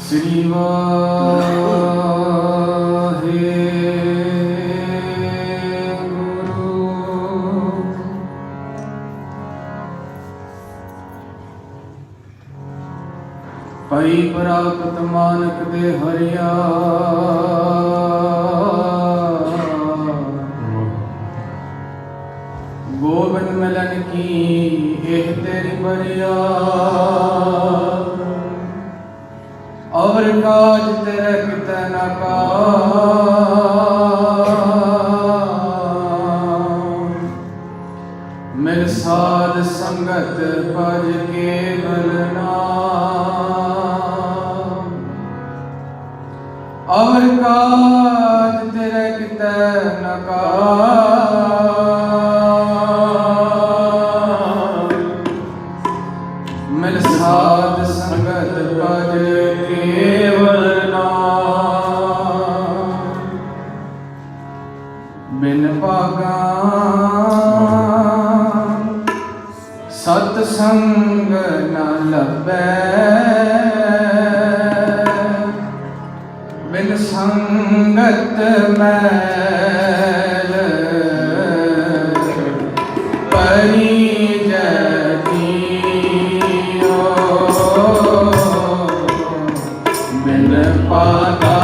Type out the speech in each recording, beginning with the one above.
ਸ੍ਰੀ ਵਾਹਿਗੁਰੂ। ਪਈ ਪ੍ਰਾਪਤ ਮਾਨਕ ਦੇ ਹਰਿਆ, ਗੋਬਿੰਦ ਮਿਲਨ ਕੀ ਇਹ ਤੇਰੀ ਬਰਿਆ। ਅਵਰ ਕਾਜ ਤੇਰੇ ਕਿਤੈ ਨ ਕਾਮ, ਮਿਲ ਸਾਧ ਸੰਗਤ ਭਜ ਕੇਵਲ ਨਾਮ। ਅਵਰ ਕਾਜ ਤੇਰੇ ਕਿਤੈ ਨ ਕਾਮ, ਮਿਲ ਸਾਧ ਸੰਗਤ ਭਜ ਕੇਵਲ ਨਾਮ। ਬਿਨ ਭਾਗਾ ਸਤ ਸੰਗ ਨ ਲੱਭੈ, ਬਿਨ ਸੰਗਤ ਮੈਲ ਪਰੀ ਜੀਓ। ਬਿਨ ਭਾਗਾ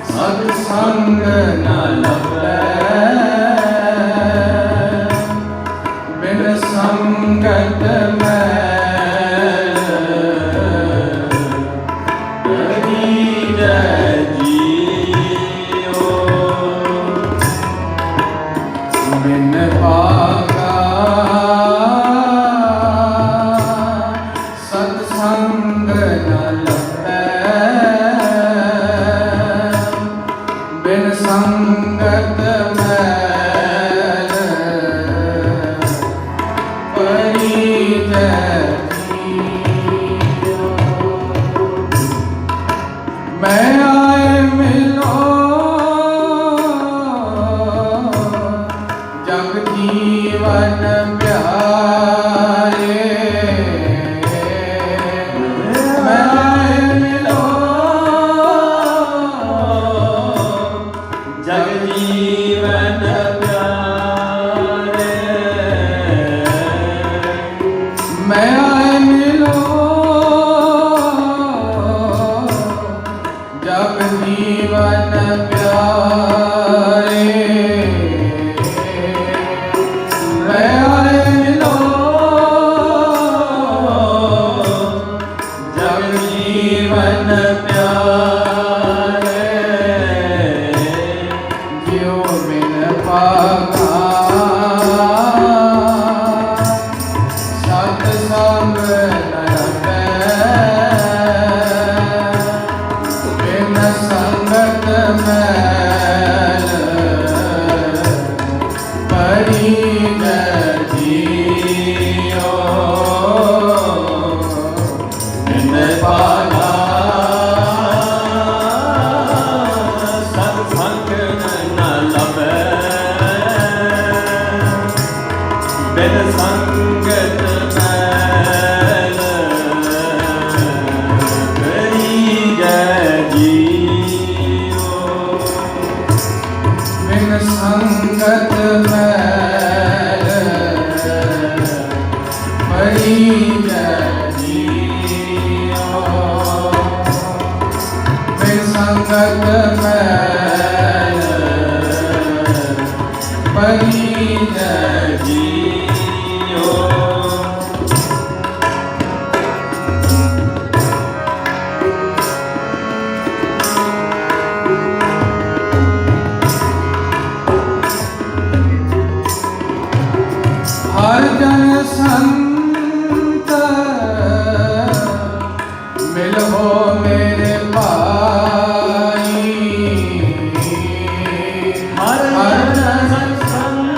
ਸਤ ਸੰਗ ਨ ਲੱਭੈ, ਬਿਨ ਸੰਗਤ ਮੈਲ ਪਰੀ ਜੀਓ। ਬਿਨ ਭਾਗਾ ਸਤ ਸੰਗ ਨ ਲੱਭੈ, ਬਿਨ ਸੰਗਤ ਮੈਲ ਪਰੀ ਜੀਓ। ਮੈਂ ਆਏ ਮਿਲੋ ਜਗ ਜੀਵਨ ਪਿਆਰੇ। ਮੈਂ ਆਏ ਮਿਲੋ ਜਗ ਜੀਵਨ ਪਿਆਰੇ। ਮੈਂ ਆਏ ਮਿਲੋ ਜਗ ਜੀਵਨ ਪਿਆਰੇ। ਮੈਂ ਆਏ ਮਿਲੋ ਜਗ ਜੀਵਨ ਪਿਆਰੇ। ਜਿਉ ਬਿਨ ਭਾਗਾ ਸਤ ਸੰਗ ਨ ਲੱਭੈ, ਬਿਨ ਸੰਗਤ ਮੈਲ ਪਰੀ ਜੀਓ। ਬਿਨ ਭਾਗਾ ਸਤ ਸੰਗ ਨ ਲੱਭੈ, ਬਿਨ ਸੰਗਤ ਮੈਲ ਪਰੀ ਜੀਓ। ਬਿਨ ਸੰਗਤ ਮੈਲ ਪਰੀ ਜੀਓ। ਬਿਨ ਸੰਗਤ ਮੈਲ ਪਰੀ ਜੀਓ। ਹਰ ਜਨ ਸੰਤ ਮਿਲੋ ਮੇਰੇ ਭਾਈ। ਹਰ ਜਨ ਸੰਤ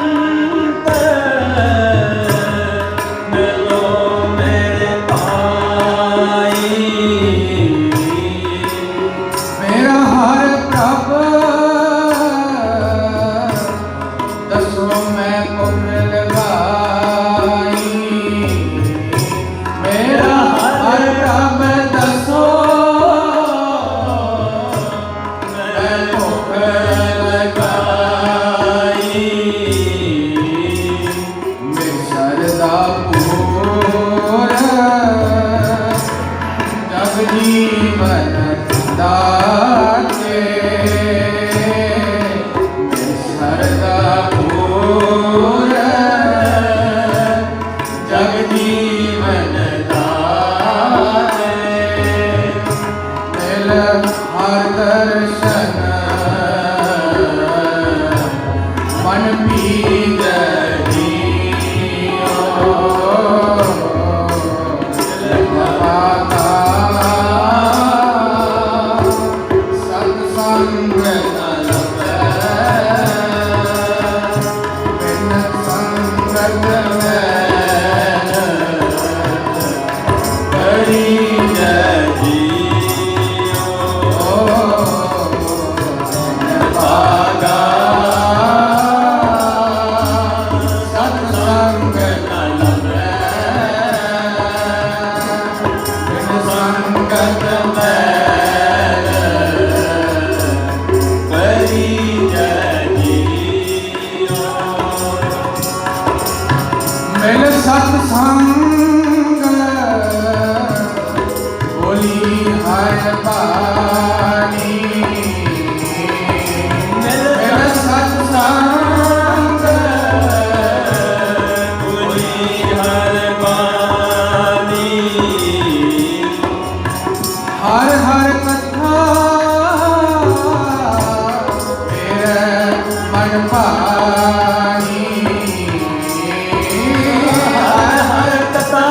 ਸੰਗ ਬੋਲੀ ਹਰ ਬਾਣੀ ਮਿਲ ਸਤ ਸੰਗ ਬੋਲੀ ਹਰ ਬਾਣੀ ਹਰ ਹਰ ਕਥਾ ਤੇਰੇ ਮਨ ਭਾਣੀ ਹਰ ਹਰ ਕਥਾ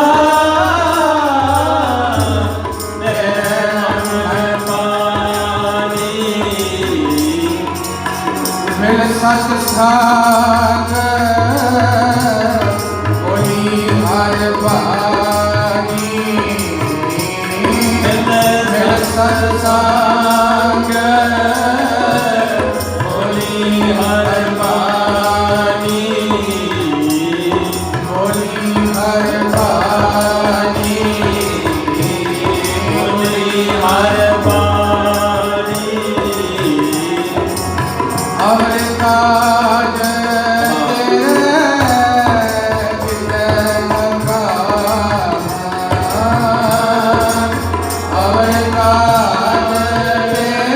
ਤੇਰੇ ਮਨ ਪਾਣੀ ਮਿਲ ਸਤ ਸਾਗ ਬੋਲੀ ਹਰ ਬਾਣੀ ਮਿਲ ਸਤ ਸਾਗ ਬੋਲੀ ਹਰ ਬਾਣੀ ਬੋਲੀ ਹਰ ਬਾਣੀ ਬੋਲੀ ਹਰ ਬਾਣੀ ਅਮਰ ਕਾਜ ਤੇਰੇ ਮੰਗਾ ਅਮਰ ਕਾਜ ਤੇਰੇ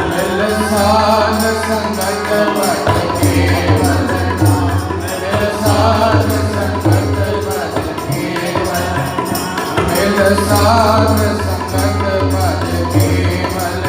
ਮਿਲ ਸਾਧ ਸੰਗਤ ਬਟ ਕੇਵਲ ਮਿਲ ਸਾਧ ਸੰਗਤ ਬਟ ਕੇਵਲ ਮਿਲ ਸਾਧ ਸੰਗਤ ਬਟ ਕੇਵਲ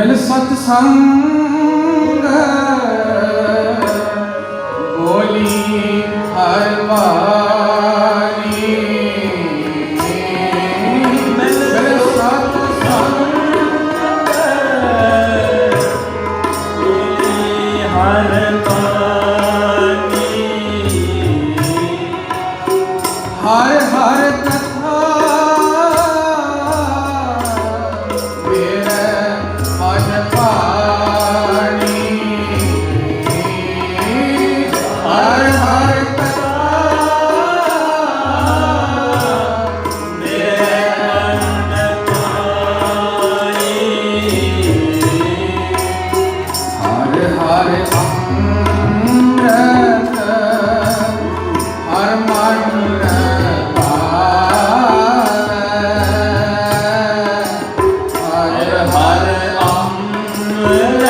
ਮਿਲ ਸਤ ਸੰਗ ਬੋਲੀ ਹਰ ਵਾਰੀ ਮਿਲ ਸਤ ਸੰਗ ਬੋਲੀ ਹਰ ਬਾਣੀ ਹਰ ਹਰ ਕਥਾ ਮੇਰੇ ਮਨ ਭਾਣੀ ਹਰ ਹਰ ਕਥਾ ਮੇਰੇ ਮਨ ਭਾਣੀ ਹਰ ਹਰ ਅੰਮ੍ਰਿਤ ਹਰ ਮਨ ਭਾਵੈ ਹਰ ਹਰ ਅੰਮ੍ਰਿਤ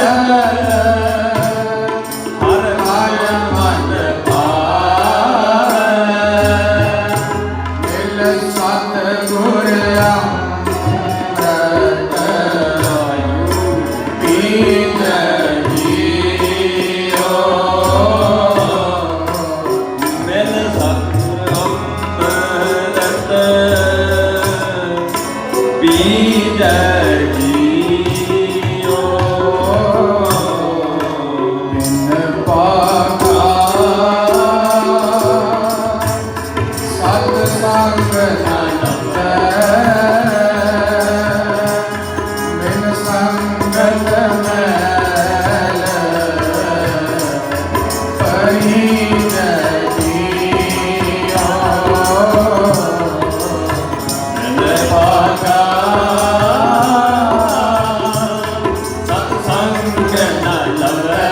ਹਰ ਹਰ ਮਨ ਭਾਵੈ ਮਿਲ ਸਤ ਗੁਰ ਅੰਮ੍ਰਿਤ ਪੀਤ ਜੀਓ ਮਿਲ ਸਤਿ ਅੰਮ੍ਰਿਤ ਪੀਜੈ ਜੀਓ ਬਿਨ ਪਾਗਾ ਸਤ ਸੰਗ ਨ ਲੱਭੈ ਬਿਨ ਸੰਗਤ ਮੈਲ ਪਰੀਜੈ ਜੀਓ ਮਿਲ ਭਾਗਾ ਸਤਿ ਸੰਗ ਨ ਲਵੈ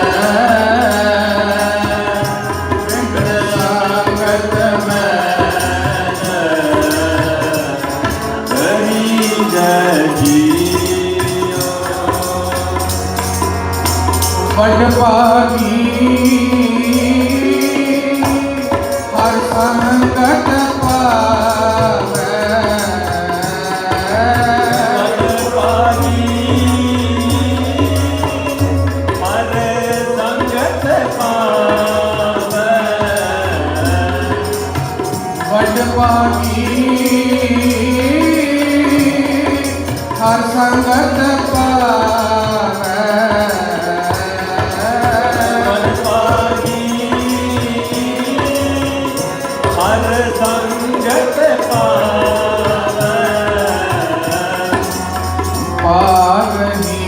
ਬਿਨ ਸੰਗਤ ਮੈਲ ਪਰੀਜੈ ਜੀਓ ਵੱਡ ਭਾਗੀ ਹਰ ਸੰਗਤ ਪਾਵੈ ਭਾਗੀ ਹਰ ਸੰਗਤ ਪਾਵੈ ਵੱਡ ਭਾਗੀ ਹਰ ਸੰਗਤ ਪਾਵੈ ਭਾਗੀ ਹਰ ਸੰਗਤ ਪਾਵੈ ਪਾਵਨੀ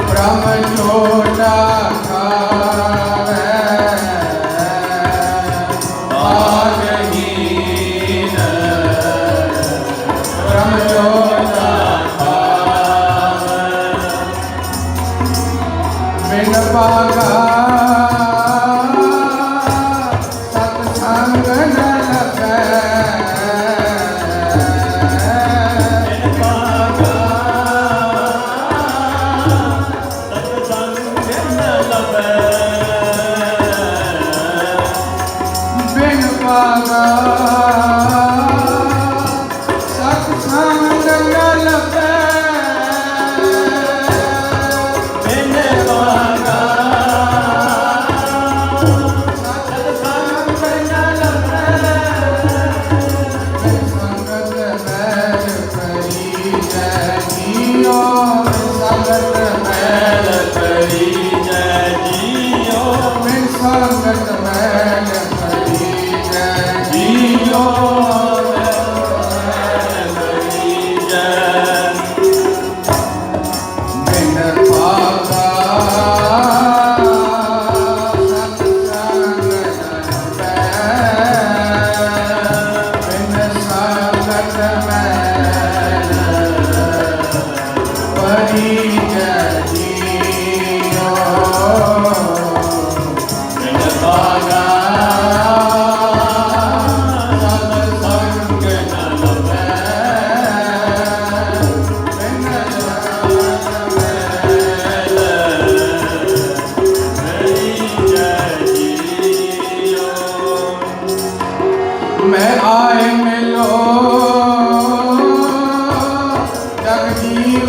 ਬ੍ਰਹਮ ਛੋਟਾ ਖਾਵੈ ਪਾਵਨੀ ਬ੍ਰਹਮ ਛੋਟਾ ਖਾਵੈ ਬਿਨ ਪਾਗਾ ਸਤ ਸੰਗ ਨ ਲੱਭੈ ਬਿਨ ਭਾਗਾ ਸਤਿ ਸੰਗ ਨ ਲਵੈ ਬਿਨ ਪਾਗਾ ਸਤ ਸੰਗ ਨ ਲੱਭੈ ਬਿਨ ਭਾਗਾ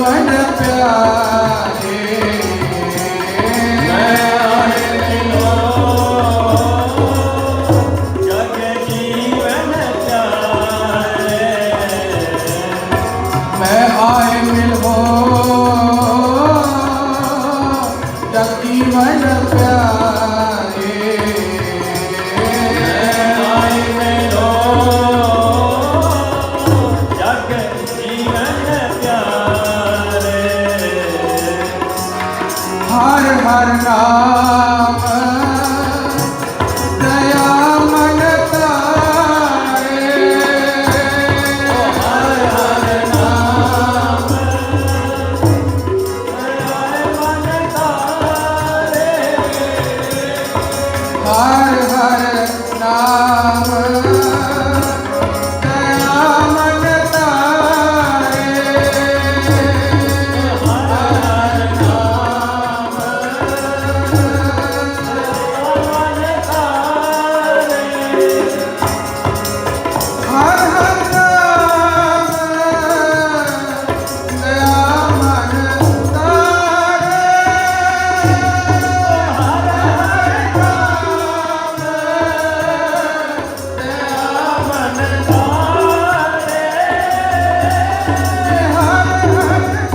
ਜੀਵਨ ਪਿਆਰੇ ਮੈਂ ਆਏ ਮਿਲੋ ਜਗ ਜੀਵਨ ਪਿਆਰੇ ਮੈਂ ਆਏ ਮਿਲੋ ਜਗ ਜੀਵਨ ਪਿਆਰੇ ਆਏ ਮਿਲੋ ਜਗ ਜੀਵਨ ਪਿਆਰੇ ਹਰ ਹਰ ਨਾਮ ਦਇਆ ਮਨ ਤਾਰੇ ਹਰ ਹਰ ਨਾਮ ਆਏ ਮਨ ਤਾਰੇ ਹਰ ਹਰ ਨਾਮ ਦਇਆ ਮਨ ਤਾਰੇ ਹਰ ਨਾਮ ਮਨ ਤਾਰੇ ਹਰ ਹਰ ਨਾਮ ਦਇਆ ਮਨ ਤਾਰੇ ਹਰ ਹਰ ਨਾਮ ਦਇਆ ਮਨ ਤਾਰੇ ਹਰ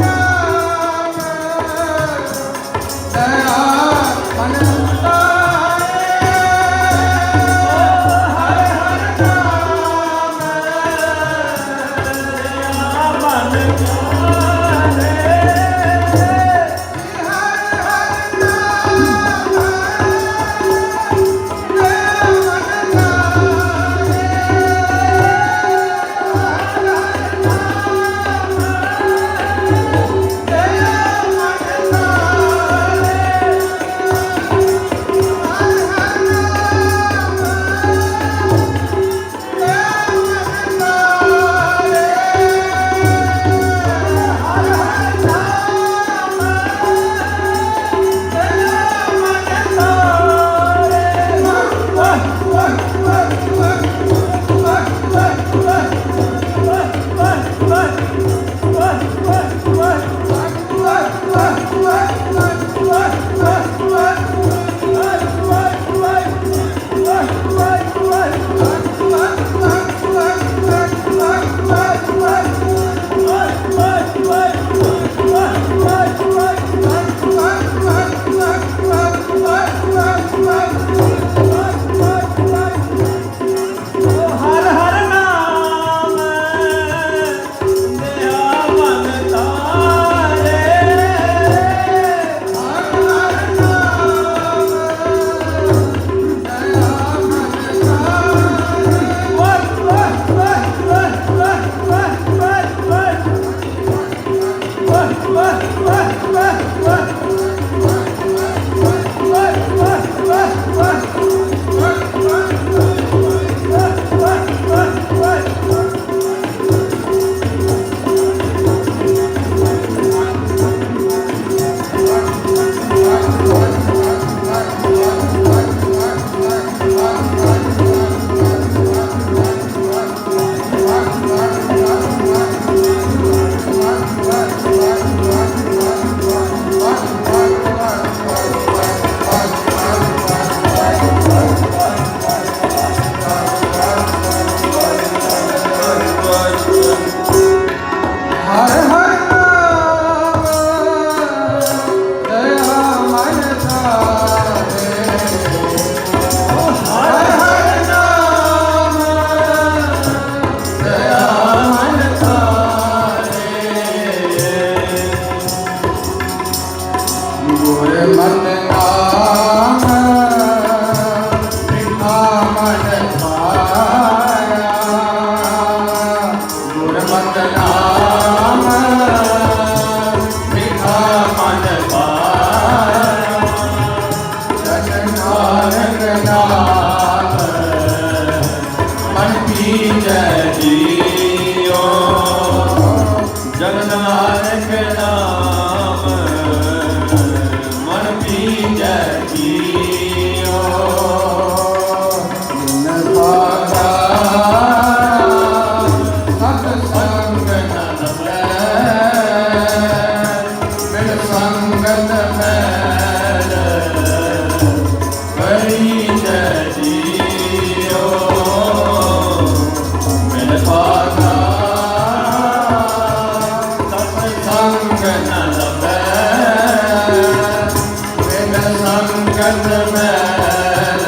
ਹਰ ਨਾਮ ਦਇਆ ਮਨ ਹਰ ਹਰ ਨਾਮ ਦਇਆ ਮਨ ਤਾਰੇ ਹਰ ਹਰ ਨਾਮ ਦਇਆ ਮਨ ਤਾਰੇ ਹਰ ਹਰ ਨਾਮ ਦਇਆ ਮਨ ਤਾਰੇ ਗੁਰ ਮਤਿ ਨਾਮ ਮਿਠਾ ਮਨ ਪਾਇਆ ਗੁਰ ਮਤਿ ਨਾਮ ਮਿਠਾ ਮਨ ਪਾਇਆ ਜਨ ਨਾਨਕ ਨਾਮ ਮਨ ਪੀਜੈ ਜੀਓ ਜਨ ਨਾਨਕ ਨਾਮ ਮਨ ਪੀਜੈ ਜੀਓ ਜਿਨ ਪਾਇਆ ਸਤ ਸੰਗ ਨ ਲਵੈ ਸੰਗਤ ਮੈਲ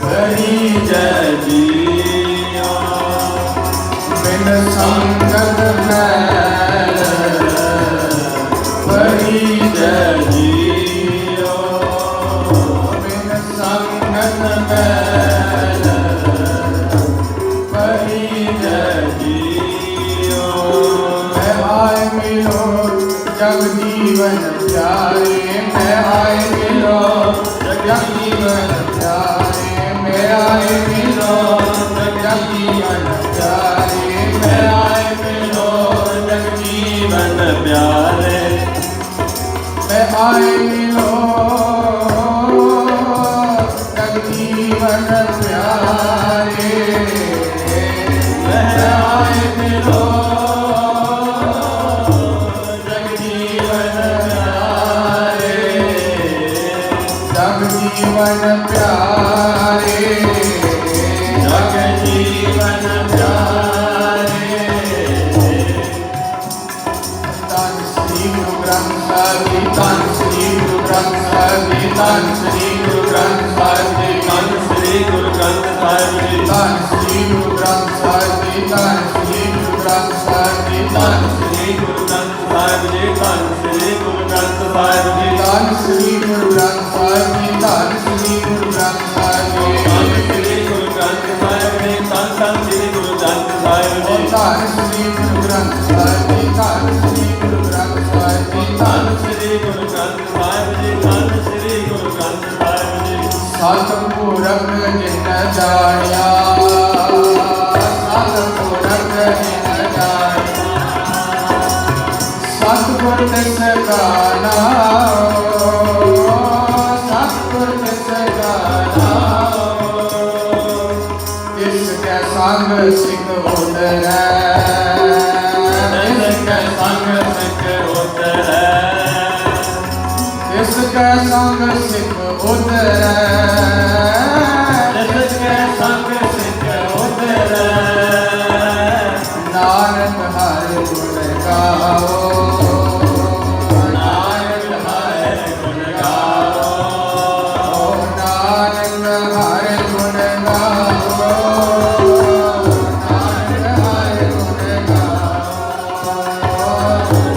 ਭਰੀ ਜੈ ਜੀਓ। ਬਿਨ ਸੰਗਤ ਮੈਲ ਭਰੀ ਜੈ ਜੀਓ। ਬਿਨ ਸੰਗਤ ਮੈਲ ਭਰੀ ਜੈ ਜੀਓ। ਮੈਂ ਆਏ ਮਿਲੋ ਜਗ ਜੀਵਨ ਪਿਆਰੇ, ਮੈਂ ਆਏ ਮਿਲੋ ਜਗ ਜੀਵਨ ਪਿਆਰੇ, ਮੈਂ ਆਏ ਮਿਲੋ ਜਗ ਜੀਵਨ ਪਿਆਰੇ, ਮੈਂ ਆਏ ਮਿਲੋ ਜਗ ਜੀਵਨ ਪਿਆਰੇ। ਮੈਂ ਆਏ ਮਿਲੋ ਜਗ ਜੀਵਨ ਪਿਆਰੇ, ਮੈਂ ਆਏ ਮਿਲੋ ਜਗ ਜੀਵਨ ਪਿਆਰੇ, ਜਗ ਜੀਵਨ ਪਿਆਰੇ। ਧੰਨ ਸ੍ਰੀ ਗੁਰੂ ਗ੍ਰੰਥ ਸਾਹਿਬ ਜੀ, ਧੰਨ ਸ੍ਰੀ ਗੁਰੂ ਗ੍ਰੰਥ ਸਾਹਿਬ ਜੀ, ਧੰਨ ਸ੍ਰੀ ਗੁਰੂ ਗ੍ਰੰਥ ਸਾਹਿਬ ਜੀ, ਧੰਨ ਸ੍ਰੀ ਗੁਰੂ ਗ੍ਰੰਥ ਸਾਹਿਬ ਜੀ। ਧੰਨ ਸ੍ਰੀ ਗੁਰੂ ਗ੍ਰੰਥ ਸਾਹਿਬ ਜੀ, ਧੰਨ ਸ੍ਰੀ ਗੁਰੂ ਗ੍ਰੰਥ ਸਾਹਿਬ ਜੀ, ਧੰਨ ਸ੍ਰੀ ਗੁਰੂ ਗ੍ਰੰਥ ਸਾਹਿਬ ਜੀ। ਧੰਨ ਸ੍ਰੀ ਗੁਰੂ ਗ੍ਰੰਥ ਸਾਹਿਬ ਜੀ। ਧੰਨ ਸ੍ਰੀ ਗੁਰੂ ਗ੍ਰੰਥ ਸਾਹਿਬ ਜੀ, ਧੰਨ ਸ੍ਰੀ ਗੁਰੂ ਗ੍ਰੰਥ ਸਾਹਿਬ ਜੀ, ਧੰਨ ਸ੍ਰੀ ਗੁਰੂ ਗ੍ਰੰਥ ਸਾਹਿਬ ਜੀ। ਧੰਨ ਧੰਨ ਸ੍ਰੀ ਗੁਰੂ ਗ੍ਰੰਥ ਸਾਹਿਬ ਜੀ। ਧੰਨ ਸ੍ਰੀ ਗੁਰੂ ਗ੍ਰੰਥ ਸਾਹਿਬ ਜੀ, ਧੰਨ ਸ੍ਰੀ ਗੁਰੂ ਗ੍ਰੰਥ ਸਾਹਿਬ ਜੀ, ਧੰਨ ਸ੍ਰੀ ਗੁਰੂ ਗ੍ਰੰਥ ਸਾਹਿਬ ਜੀ। ਧੰਨ ਸ੍ਰੀ ਗੁਰੂ ਗ੍ਰੰਥ ਸਾਹਿਬ ਜੀ। ਸਤਿਪੁਰਖ ਜਿਨ ਜਾਣਿਆ, ਸਤਿਪੁਰਖ ਜਿਨ ਜਾਣਿਆ, ਸਤਿਗੁਰ ਤਿਸ ਕਾ ਨਾਮ, ਸਤਿਗੁਰ ਤਿਸ ਕਾ ਨਾਮ, ਤਿਸ ਕੈ ਸੰਗ ਸਿੱਖ ਉਤਰੈ, ਤਿਸ ਕੈ ਸੰਗ ਸਿੱਖ ਉਤਰੈ। ਤਿਸ ਕੈ ਸੰਗ ਸਿੱਖ ਉਤਰੈ, ਤਿਸ ਕੈ ਸੰਗ ਸਿੱਖ ਉਤਰੈ। ਨਾਨਕ ਹਰਿ ਗੁਣ ਗਾਓ, ਨਾਨਕ ਹਰਿ ਗੁਣ ਗਾਓ। ਨਾਨਕ ਹਰਿ ਗੁਣ ਗਾਓ, ਨਾਨਕ ਹਰਿ ਗੁਣ ਗਾਓ,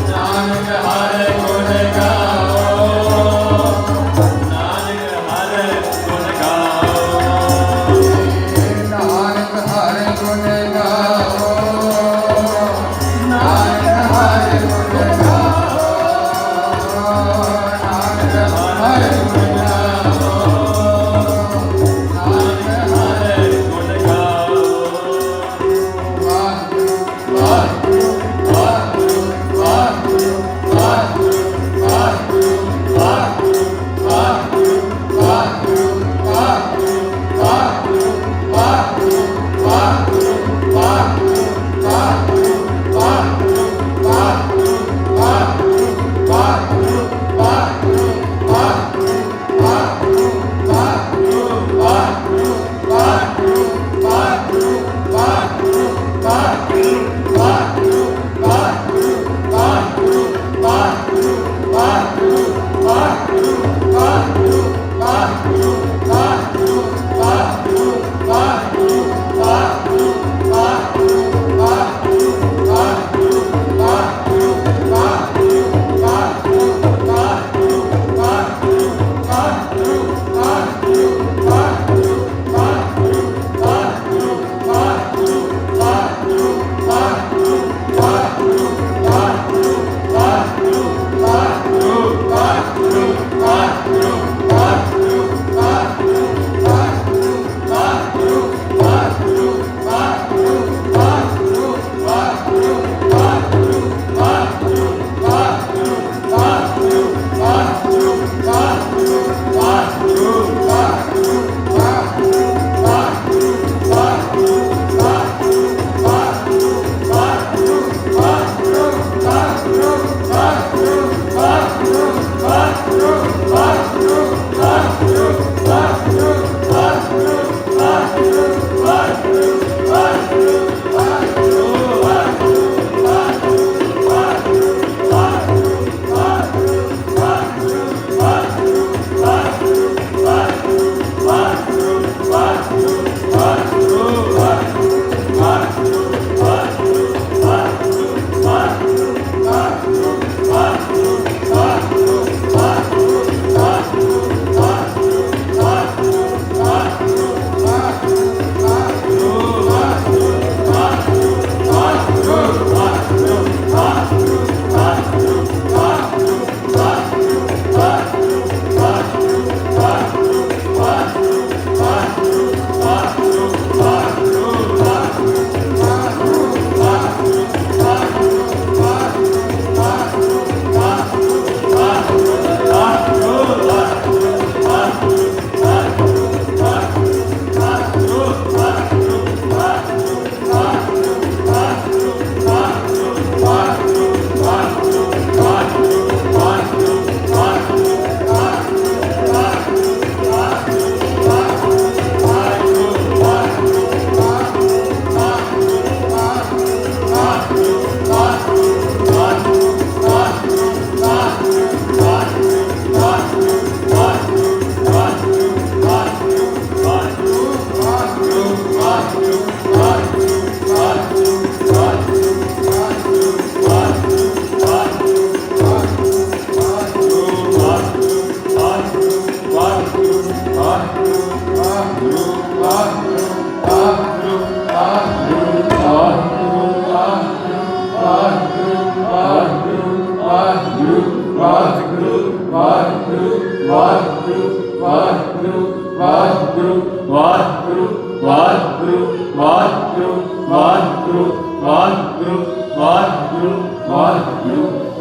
ਨਾਨਕ ਹਰਿ ਗੁਣ ਗਾਓ।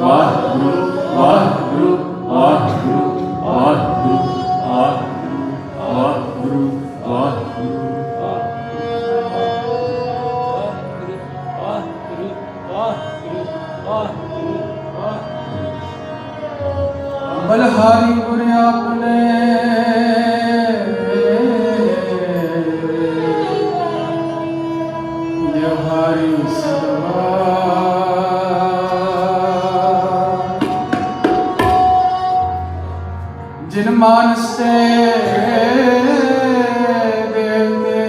ਵਾਹਿਗੁਰੂ ਵਾਹਿਗੁਰੂ ਵਾਹਿਗੁਰੂ ਵਾਹਿਗੁਰੂ ਵਾਹਿਗੁਰੂ ਵਾਹਿਗੁਰੂ ਬਲਹਾਰੀ ਗੁਰ ਆਪਣੇ ਬਿਹਾਰੀ ਸਦਵਾ ਜਿਨ ਮਾਨਸ ਤੇ ਦੇਵਤੇ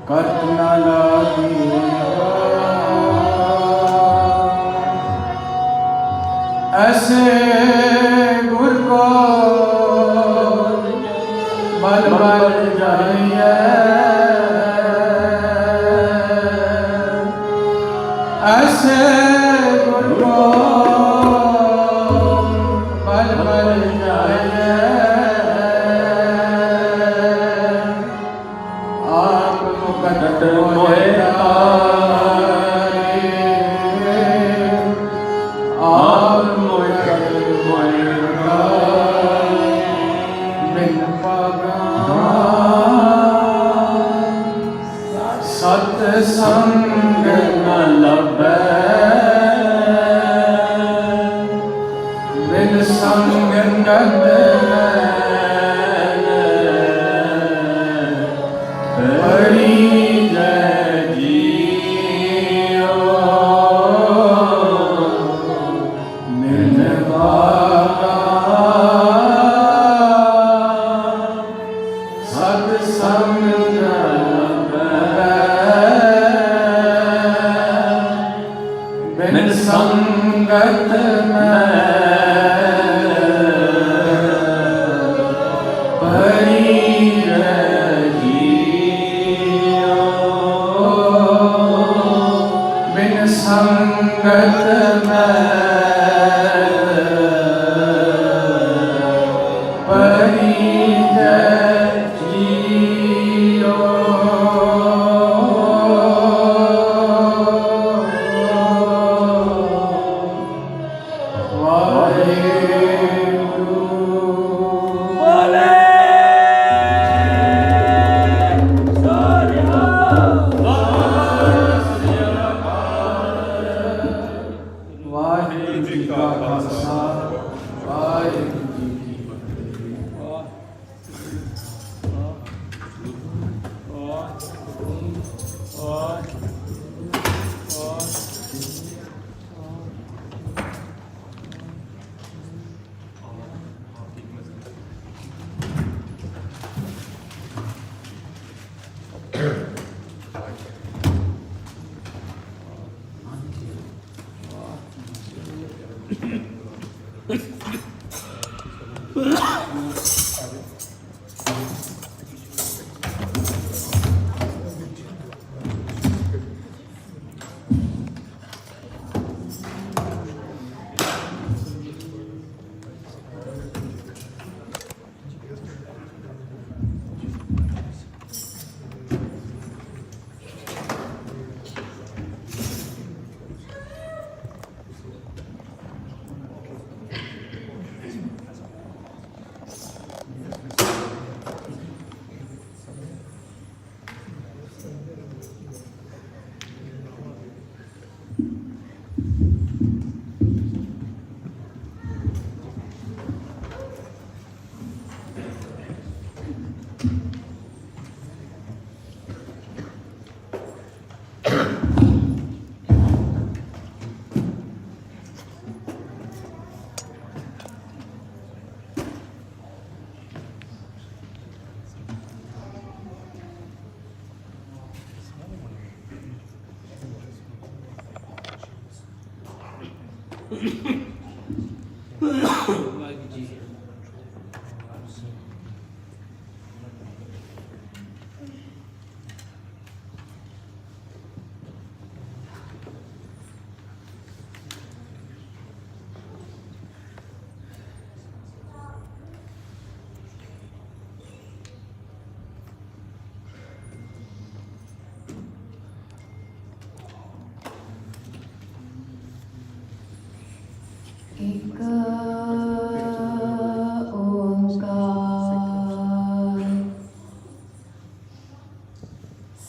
ਕਰਤ ਨਾ ਲਾਗੀ ऐसे गुर को बल बल जाइए ऐसे गुर को बल बल जाइए आप मुकट मोहे ਸਤ ਸੰਗ ਨ ਲੱਭੈ ਬਿਨ ਸੰਗ ਹਰੀ ਜੈ ਜੀਓ ਨਿਰਭਉ ਸਤ ਸੰਗ ਬਿਨ ਸੰਗਤ ਮੈਂ ਭਰੀ ਰਹਿ ਜੀਓ ਬਿਨ ਸੰਗਤ ਮੈਂ ਭਰੀ ਰਹਿ ਜੀਓ ਵਾਹਿਗੁਰੂ ਜੀ ਕਾ ਖਾਲਸਾ ਵਾਹਿਗੁਰੂ ਜੀ ਕੀ ਫਤਿਹ।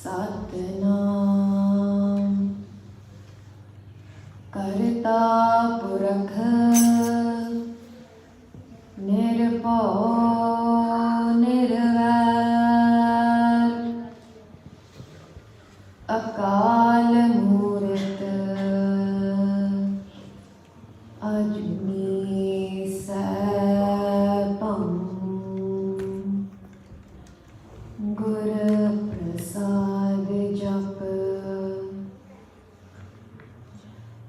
Satnam Karta Purakh Nirbhav Nirvair Akal Murt Ajni Sapam Guru Prasad Jap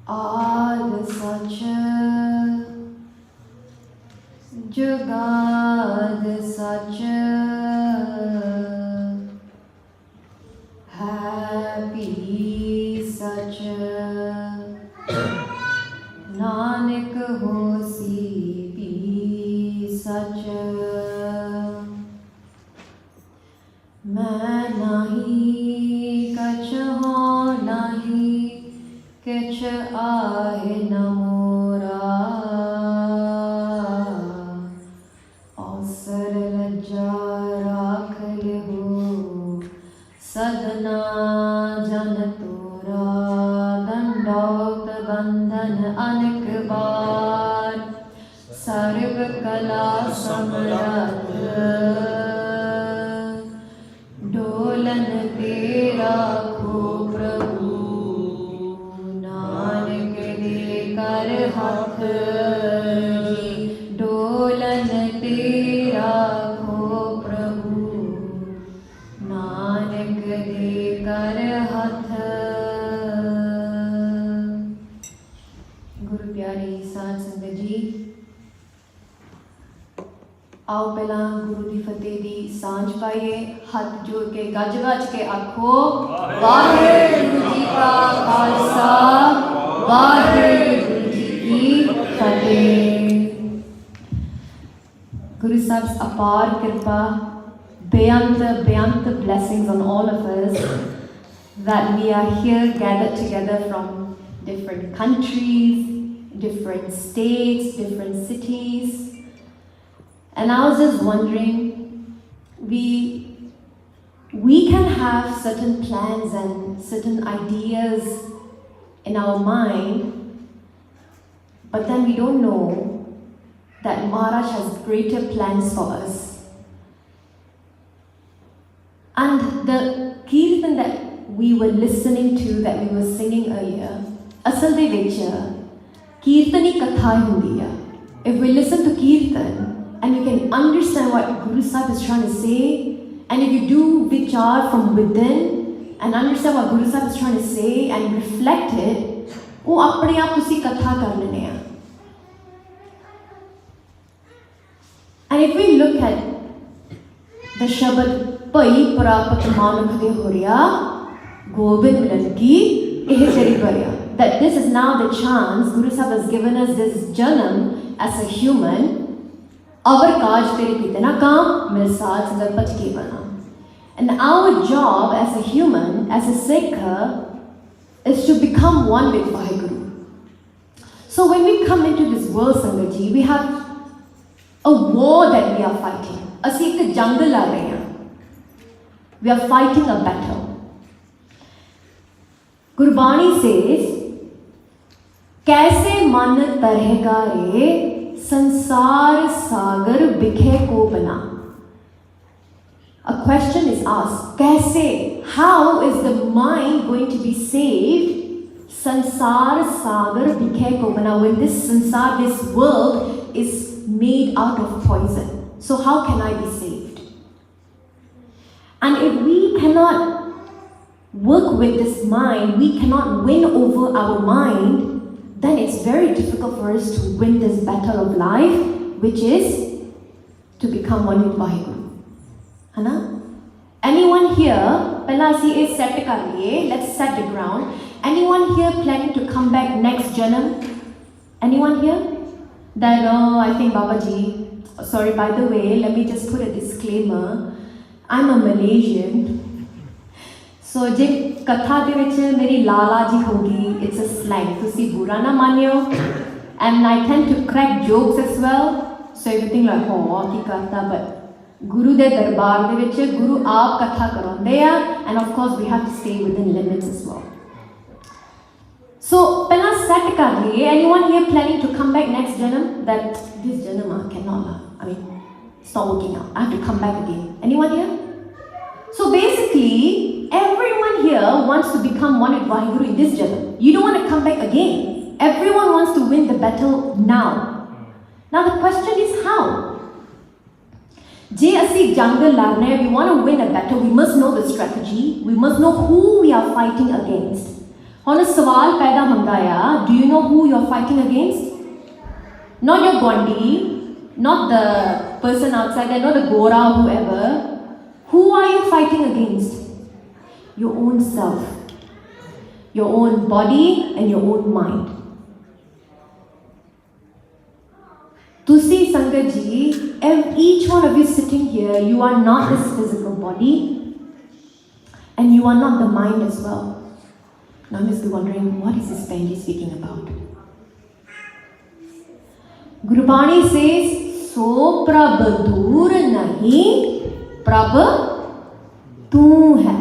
Ad Sach Jugad Sach Happy Sach Nanak Hosi Pi Sach मैं नहीं कछ हो नहीं किछ आहे न मोरा अवसर लज्जा राख लिहो सदना जन तोरा दंडौत बंधन अनेक बार सर्व कला समरथ डोलन तेरा खो प्रभु नानक दे कर हाथ डोलन तेरा खो प्रभु नानक दे कर हाथ गुरु प्यारी साध संगत जी आओ पहला गुरु की फतेह की सांझ पाइए हाथ जोड़ के गज गज के आखो वाहेगुरु जी का खालसा वाहेगुरु जी की फतेह। गुरु साहब's अपार कृपा बेअंत blessings on all of us that we are here gathered together from different countries, different states, different cities. And I was just wondering, we can have certain plans and certain ideas in our mind, but then we don't know that Maharaj has greater plans for us. And the kirtan that we were listening to, that we were singing earlier, asal de vich kirtani katha hundi hai. If we listen to kirtan, and you can understand what Guru Sahib is trying to say, and if you do vichar from within and understand what Guru Sahib is trying to say and reflect it, wo apne aap tusi katha kar lene hai. And if we look at the Shabad Pai Prapat Manukh de Horiya Gobind Milan ki eh teri bariya, that this is now the chance Guru Sahib has given us this janam as a human. Our kaaj tere kite na kaam mere saath sangat pach ke bana. And our job as a human, as a Sikh, is to become one with Waheguru. So when we come into this world, Sangatji, we have a war that we are fighting. Assi ek jang la rahe hain. We are fighting a battle. Gurbani says, "Kaise man tarhega re Sansar Sagar Bikhe Ko Bana." A question is asked, Kaise? How is the mind going to be saved? Sansar Sagar Bikhe Ko Bana, when this sansar, this world is made out of poison. So how can I be saved? And if we cannot work with this mind, we cannot win over our mind, then it's very difficult for us to win this battle of life, which is to become one with Waheguru. Hana? Anyone here, pehla asi is set kar liye, let's set the ground. Anyone here planning to come back next janam? Anyone here? That, oh, I think Babaji, sorry, by the way, let me just put a disclaimer. I'm a Malaysian. So, je katha de vich meri lala ji hogi, it's a slang. Tusi bura na manyo. And I tend to crack jokes as well. So if you think like, oh, ki katha, but Guru de darbar de vich Guru aap katha karaunde a, and of course we have to stay within limits as well. So pehla set kar liye. Anyone here planning to come back next janam? That this janam cannot it's not working out, I have to come back again. Anyone here? So basically everyone here wants to become one with Waheguru in this janam. You don't want to come back again. Everyone wants to win the battle now. Now the question is how? Je asi jungle larne, we want to win a battle, we must know the strategy, we must know who we are fighting against. Hona sawal paida hunda ya, do you know who you are fighting against? Not your Gondi, not the person outside there, not the Gora, whoever. Who are you fighting against? Your own self, your own body and your own mind. Tusi Sangaji, each one of you sitting here, you are not this physical body and you are not the mind as well. Now you must be wondering, what is this Benji speaking about? Gurbani says, so prab dur nahi, prab tu hai.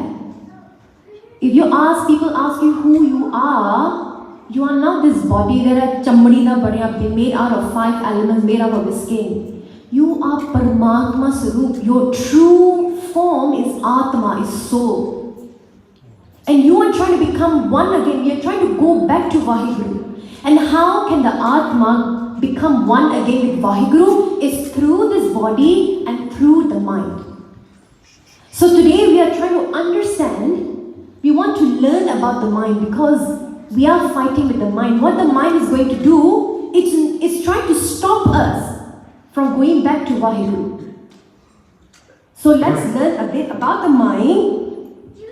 If you ask, people ask you who you are not this body that are chamdi na bade made out of 5 elements, made out of the skin. You are Paramatma Sarup. Your true form is Atma, is soul. And you are trying to become one again. You are trying to go back to Waheguru. And how can the Atma become one again with Waheguru? It's through this body and through the mind. So today we are trying to understand, we want to learn about the mind because we are fighting with the mind. What the mind is going to do, it's trying to stop us from going back to Waheguru. So let's learn a bit about the mind,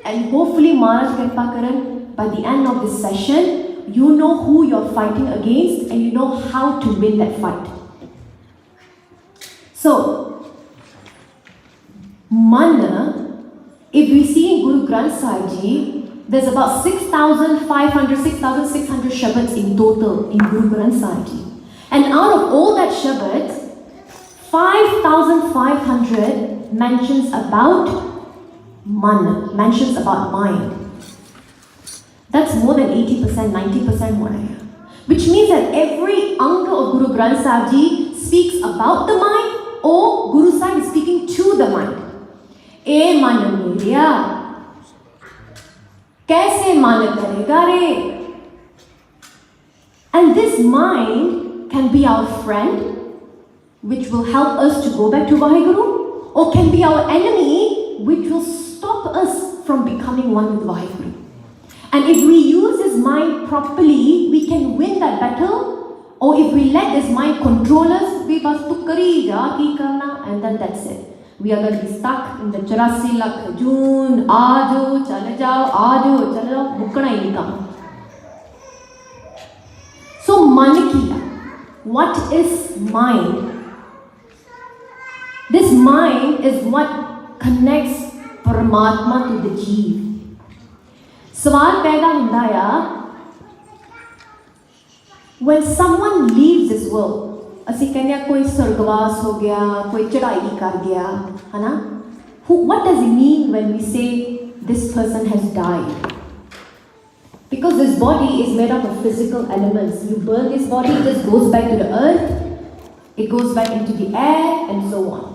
and hopefully Maharaj Kripa Karan, by the end of this session, you know who you're fighting against and you know how to win that fight. So, Mana, if we see in Guru Granth Sahib Ji, there's about 6,600 Shabads in total in Guru Granth Sahib Ji. And out of all that Shabads, 5,500 mentions about man, mentions about mind. That's more than 80%, 90% more. Which means that every anga of Guru Granth Sahib Ji speaks about the mind or Guru Sahib is speaking to the mind. E man meriya, kaise man karega re? And this mind can be our friend, which will help us to go back to Waheguru, or can be our enemy, which will stop us from becoming one with Waheguru. And if we use this mind properly, we can win that battle. Or if we let this mind control us, we bas tu kari ja ki karna, and then that's it. We are going to be stuck in the 84 lakh June, aajo, chale jao, mukna hi nahi kam. So Manikiya, what is mind? This mind is what connects Paramatma to the Jeev. Sawal paida hunda ya, when someone leaves this world, ਅਸੀਂ ਕਹਿੰਦੇ ਆ ਕੋਈ ਸਰਗਵਾਸ ਹੋ ਗਿਆ, ਕੋਈ ਚੜਾਈ ਕਰ ਗਿਆ, ਹੈ ਨਾ? What does it mean when we say this person has died? Because this body is made up of physical elements. You burn this body, it just goes back to the earth, it goes back into the air, and so on.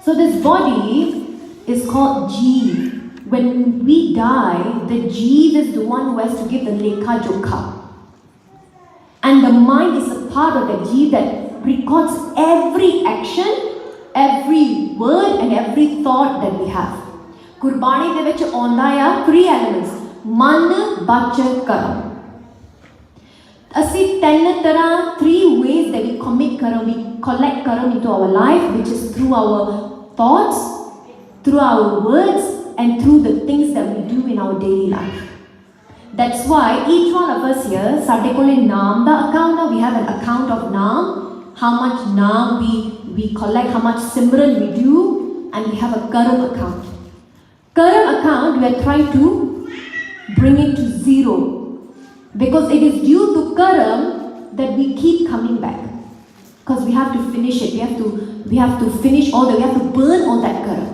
So this body is called Jeev. When we die, the Jeev is the one who has to give the Lekha Jokha. And the mind is a part of the Jeev that records every action, every word and every thought that we have. Gurbani de vich aunda ya 3 elements: man, bacha, karam. Asi 3 ways that we commit karam, we collect karam into our life, which is through our thoughts, through our words, and through the things that we do in our daily life. That's why each one of us here, sade kole naam da account, we have an account of naam, how much naam we collect, how much simran we do, and we have a karam account. Karam account, we are trying to bring it to 0, because it is due to karam that we keep coming back. Because we have to finish it. We have to finish we have to burn all that karma.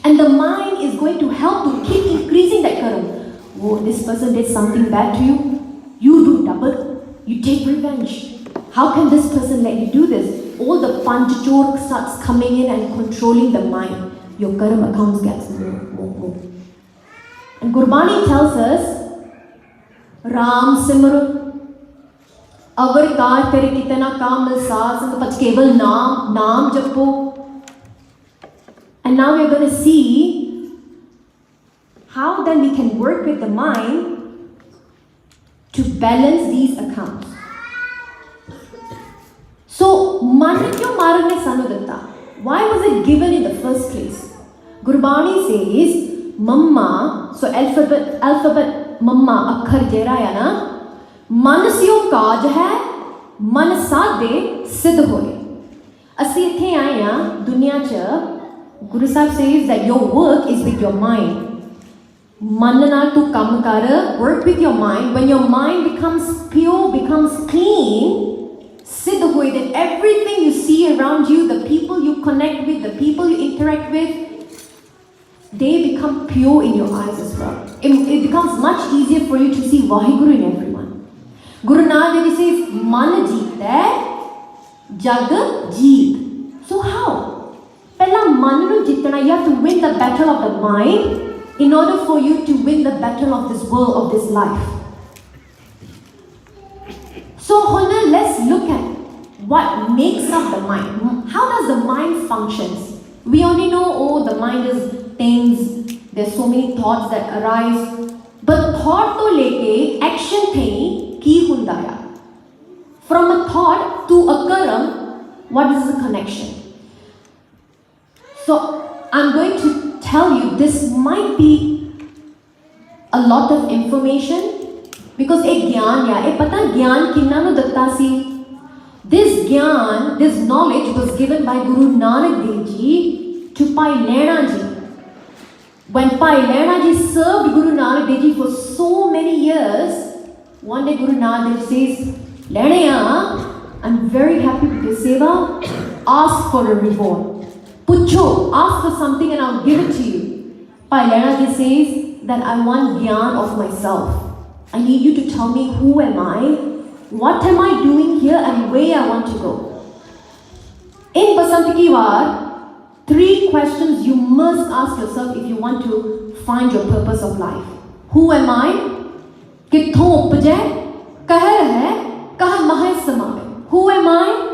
And the mind is going to help to keep increasing that karma. Oh, this person did something bad to you. You do double. You take revenge. How can this person let you do this? All the panchachor starts coming in and controlling the mind. Your karma accounts gets more. And Gurbani tells us, Ram Simran, Avarkar tere kitana kamal saas, and the keval naam japo. And now we're going to see how then we can work with the mind to balance these accounts. So, man kyo marne sanu datta? Why was it given in the first place? Gurbani says, Mamma, so alphabet Mamma, akhar jera ya na, manasyo kaaj hai, man saade siddh hoye. Asi ithe aaye ha, duniya cha, Guru Sahib says that your work is with your mind. Manna to kam kar, work with your mind. When your mind becomes pure, becomes clean, siddh hoye, then everything you see around you, the people you connect with, the people you interact with, they become pure in your eyes as well. It becomes much easier for you to see Waheguru in everyone. Guru Nanak says, Man jeet hai, jag jeet. So how? Pehla man nu jitna, you have to win the battle of the mind in order for you to win the battle of this world, of this life. So Hona, let's look at what makes up the mind. How does the mind functions? We only know, the mind is things, there's so many thoughts that arise. But thought to leke action thai ki hunda hai. From a thought to a karam, what is the connection? So I'm going to tell you this might be a lot of information because ek gyan ya, pata gyan kinna nu datta si. This gyan, this knowledge was given by Guru Nanak Dev Ji to Pai Lehna Ji. When Pai Lehna Ji served Guru Nanak Dev Ji for so many years, one day Guru Nanak Dev says, Lehna, I'm very happy with your seva, ask for a reward. Pucho, ask for something and I'll give it to you. Pai Lehna Ji says that I want gyan of myself. I need you to tell me who am I, what am I doing here and where I want to go. In Basant Ki War, 3 questions you must ask yourself if you want to find your purpose of life. Who am I? Kitthon upje? Kah rahe? Kah mahe samave? Who am I?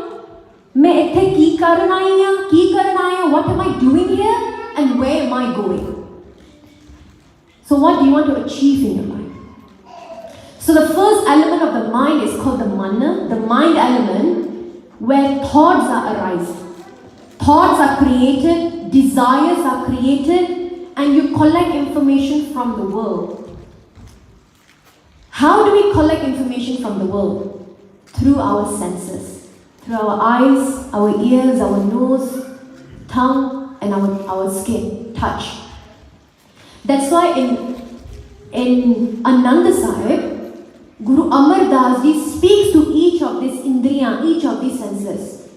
मैं इत्थे की करन आई हां, what am I doing here and where am I going? So what do you want to achieve in your life? So the first element of the mind is called the manna, the mind element, where thoughts are arise. Thoughts are created, desires are created, and you collect information from the world. How do we collect information from the world? Through our senses. Through our eyes, our ears, our nose, tongue, and our skin, touch. That's why in Ananda Sahib, Guru Amar Das Ji speaks to each of these indriya, each of these senses.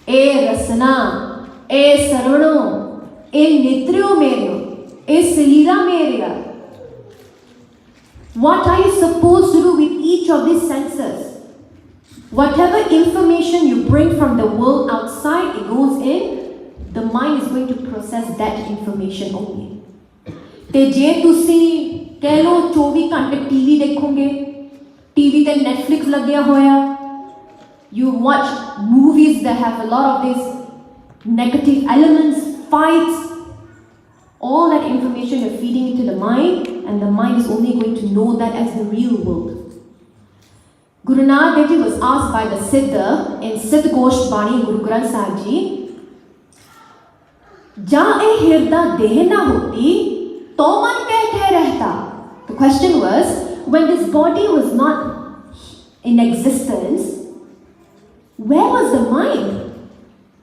E rasana, e sarano, e nitryo meryo, e salira merya. What are you supposed to do with each of these senses? Whatever information you bring from the world outside, it goes in, the mind is going to process that information only. Te je tusi keh lo 24 घंटे TV देखोगे, TV te Netflix लग्या होया, you watch movies that have a lot of these negative elements, fights, all that information you're feeding into the mind, and the mind is only going to know that as the real world. Guru Nanak Dev Ji was asked by the Siddha in Siddh Gosht Bani Guru Granth Sahib Ji, Ja e hirda deh na hoti, to man kaithe rehta? The question was, when this body was not in existence, where was the mind?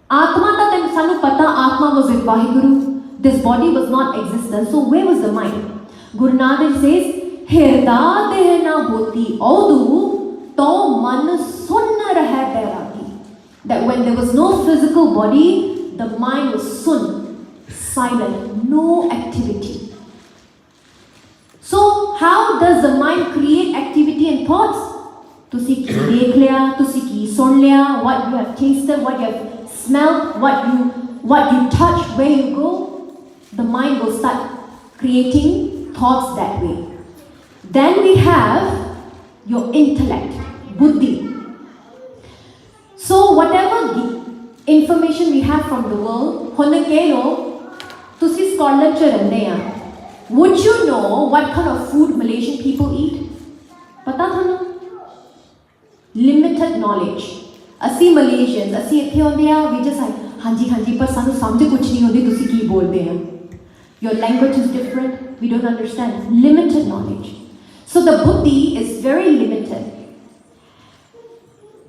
Atma ta ten sanu pata, Atma was with Waheguru. This body was not existent, so where was the mind? Guru Nanak says, hirda deh na hoti, audu to man sunna rahe bairagi. that when there was no physical body, the mind was sun, silent, no activity. So how does the mind create activity and thoughts? Tusi ki dekh liya, tusi ki sun liya, what you have tasted, what you have smelled, what you touch, where you go, the mind will start creating thoughts that way. Then we have your intellect, buddhi. So whatever information we have from the world, would you know what kind of food Malaysian people eat? Pata tha na? Limited knowledge. Asi Malaysians, asi ithe honde a, we just like, hanji, par sanu samjhe kuch nahi honde, tusi ki bolde hain. Your language is different, we don't understand. Limited knowledge. So the buddhi is very limited.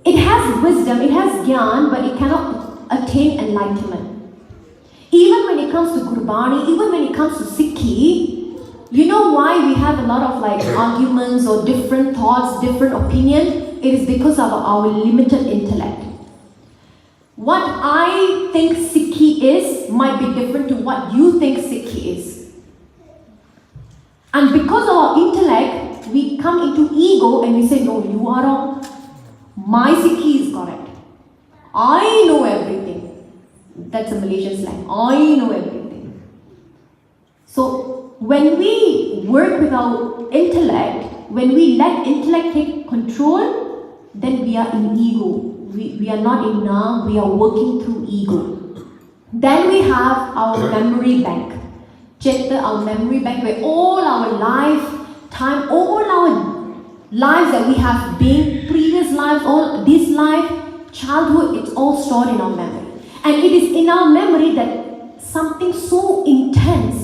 It has wisdom, it has gyan, but it cannot attain enlightenment. Even when it comes to Gurbani, even when it comes to Sikhi, you know why we have a lot of like arguments or different thoughts, different opinion? It is because of our limited intellect. What I think Sikhi is might be different to what you think Sikhi is. And because of our intellect, we come into ego and we say, no, you are wrong. My Sikhi is correct. I know everything. That's a Malaysian slang. I know everything. So when we work with our intellect, when we let intellect take control, then we are in ego. We are not in now, we are working through ego. Then we have our memory bank. Chitta, our memory bank, where all our lifetime, all our lives that we have been, previous lives, all this life, childhood, it's all stored in our memory. And it is in our memory that something so intense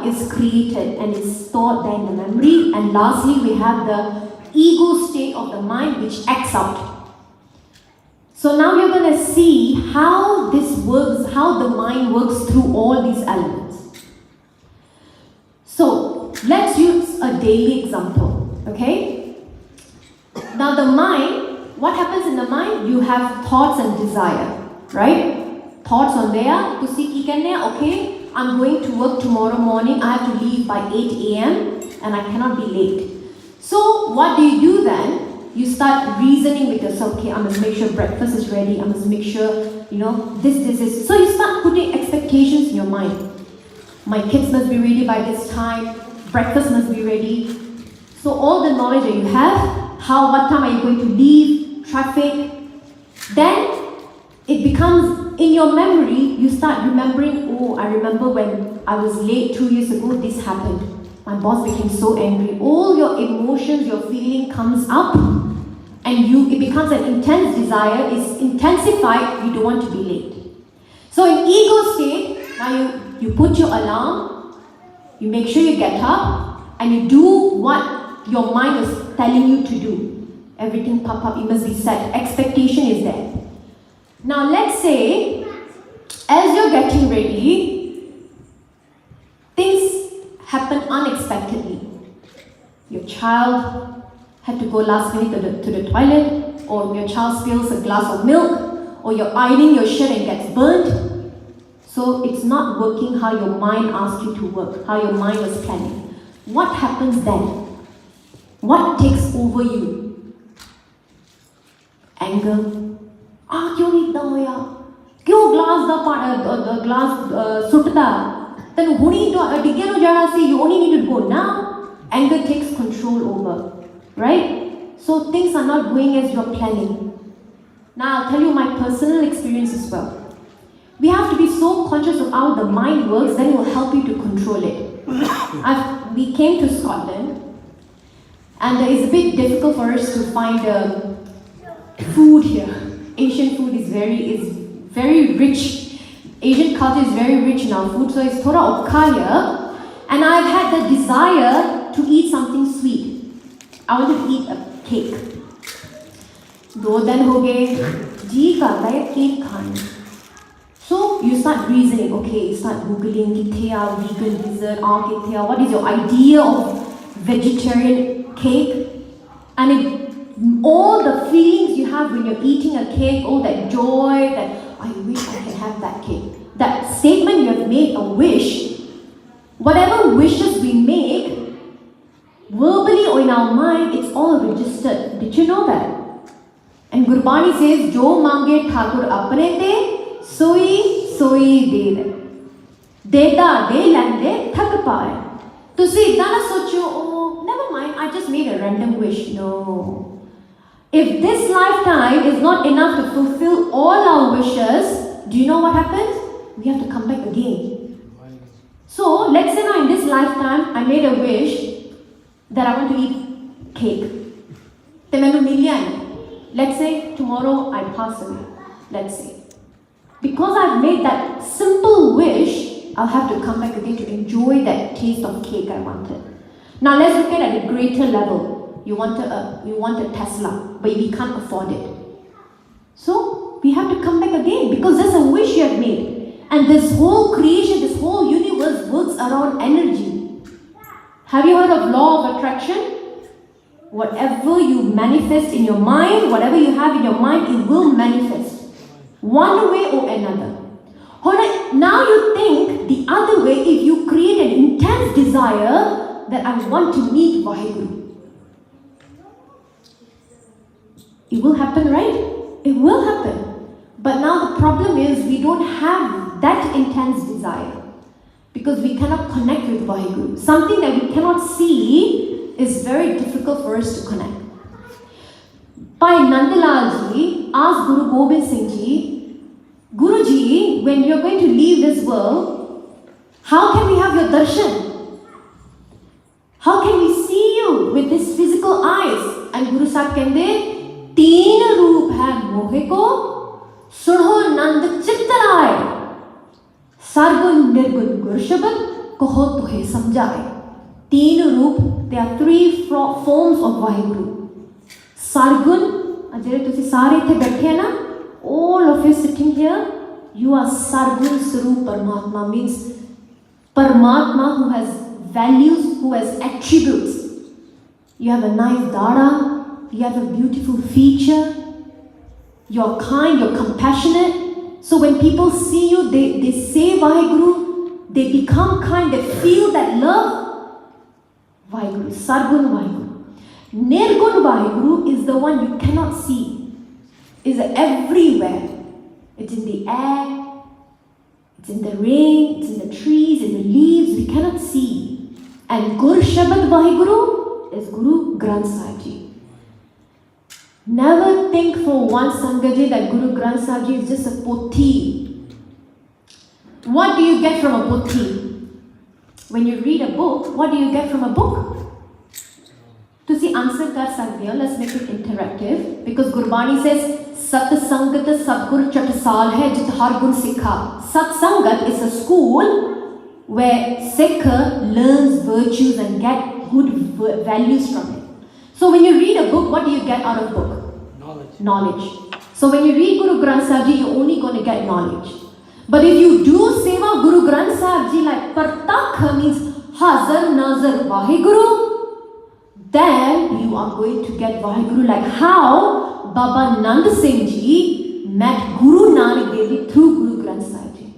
is created and is stored there in the memory. And lastly, we have the ego state of the mind which acts out. So now you're going to see how this works, how the mind works through all these elements. So let's use a daily example, okay? Now the mind, what happens in the mind? You have thoughts and desire, right? Thoughts on there, to see okay, I'm going to work tomorrow morning, I have to leave by 8 a.m. and I cannot be late. So what do then? You start reasoning with yourself, okay, I must make sure breakfast is ready, I must make sure, this. So you start putting expectations in your mind. My kids must be ready by this time, breakfast must be ready. So all the knowledge that you have, what time are you going to leave, traffic, then it becomes in your memory, you start remembering, oh, I remember when I was late 2 years ago, this happened. My boss became so angry. All your emotions, your feeling comes up and it becomes an intense desire, it's intensified, you don't want to be late. So in ego state, now you put your alarm, you make sure you get up and you do what your mind is telling you to do. Everything pop up, it must be set. Expectation is there. Now let's say, as you're getting ready, things happen unexpectedly. Your child had to go last minute to the toilet, or your child spills a glass of milk, or you're ironing your shirt and gets burnt. So it's not working how your mind asked you to work, how your mind was planning. What happens then? What takes over you? Anger. क्यों नहीं इतना होया क्यों glass सुटता तैनू हुणी डिग्गे नु जाना सी you only need to go now. Anger takes control over, right? So things are not going as you're planning. Now I'll tell you my personal experience as well. We have to be so conscious of how the mind works, then it will help you to control it. We came to Scotland and it's a bit difficult for us to find food here. Asian food is very rich. Asian culture is very rich in our food, so it's thoda okha here. And I've had the desire to eat something sweet. I wanted to eat a cake. 2 दिन हो गए, जी करता है cake खाने. So you start reasoning, okay, you start googling kithe vegan dessert, kithe what is your idea of vegetarian cake? And all the feelings you have when you're eating a cake, all that joy, that I wish I can have that cake. That statement you have made a wish, whatever wishes we make, verbally or in our mind, it's all registered. Did you know that? And Gurbani says, Jo mange Thakur apne te, soi de. Deta de lande thak paaye. Tusi idda na socho, oh, never mind, I just made a random wish. No. If this lifetime is not enough to fulfill all our wishes, do you know what happens? We have to come back again. So, let's say now in this lifetime, I made a wish that I want to eat cake. Te mainu milya. Let's say tomorrow I pass away. Let's say. Because I've made that simple wish, I'll have to come back again to enjoy that taste of cake I wanted. Now let's look at a greater level. You want a Tesla, but we can't afford it. So we have to come back again because that's a wish you have made. And this whole creation, this whole universe works around energy. Have you heard of law of attraction? Whatever you manifest in your mind, whatever you have in your mind, it will manifest. One way or another. Now you think the other way, if you create an intense desire that I want to meet Waheguru. It will happen, right? It will happen. But now the problem is we don't have that intense desire because we cannot connect with Waheguru. Something that we cannot see is very difficult for us to connect. Bhai Nandalal ji asked Guru Gobind Singh ji, Guruji, when you're going to leave this world, how can we have your darshan? How can we see you with this physical eyes? And Guru Sahib kende, teen roop hai mohe ko, surho nand chittaraye, sargun nirgun gurshabad, koho tuhe samjhaye. Teen roop, there are three forms of Waheguru. Sargun, ajere tusi sare the baithe na, all of you sitting here, you are Sargun Sarup Paramatma, means Paramatma who has values, who has attributes. You have a nice dada, you have a beautiful feature, you're kind, you're compassionate. So when people see you, they say Waheguru, they become kind, they feel that love. Waheguru, Sargun Waheguru. Nirgun Waheguru is the one you cannot see. It's everywhere. It's in the air, it's in the rain, it's in the trees, in the leaves, we cannot see. And Gur Shabad Waheguru is Guru Granth Sahib Ji. Never think for one Sangaji that Guru Granth Sahib Ji is just a pothi. What do you get from a pothi? When you read a book, what do you get from a book? To see answer kar sakde ho, let's make it interactive because Gurbani says Sat Sangat Sadgur Chatasal hai jit har gun sikha. Sat Sangat is a school where Sikh learns virtues and get good values from it. So when you read a book, what do you get out of book? Knowledge. So when you read Guru Granth Sahib Ji, you're only going to get knowledge. But if you do seva Guru Granth Sahib Ji, like Partakh means Hazar Nazar Waheguru, then you are going to get Waheguru, like how Baba Nand Singh Ji met Guru Nanak Dev Ji through Guru Granth Sahib Ji.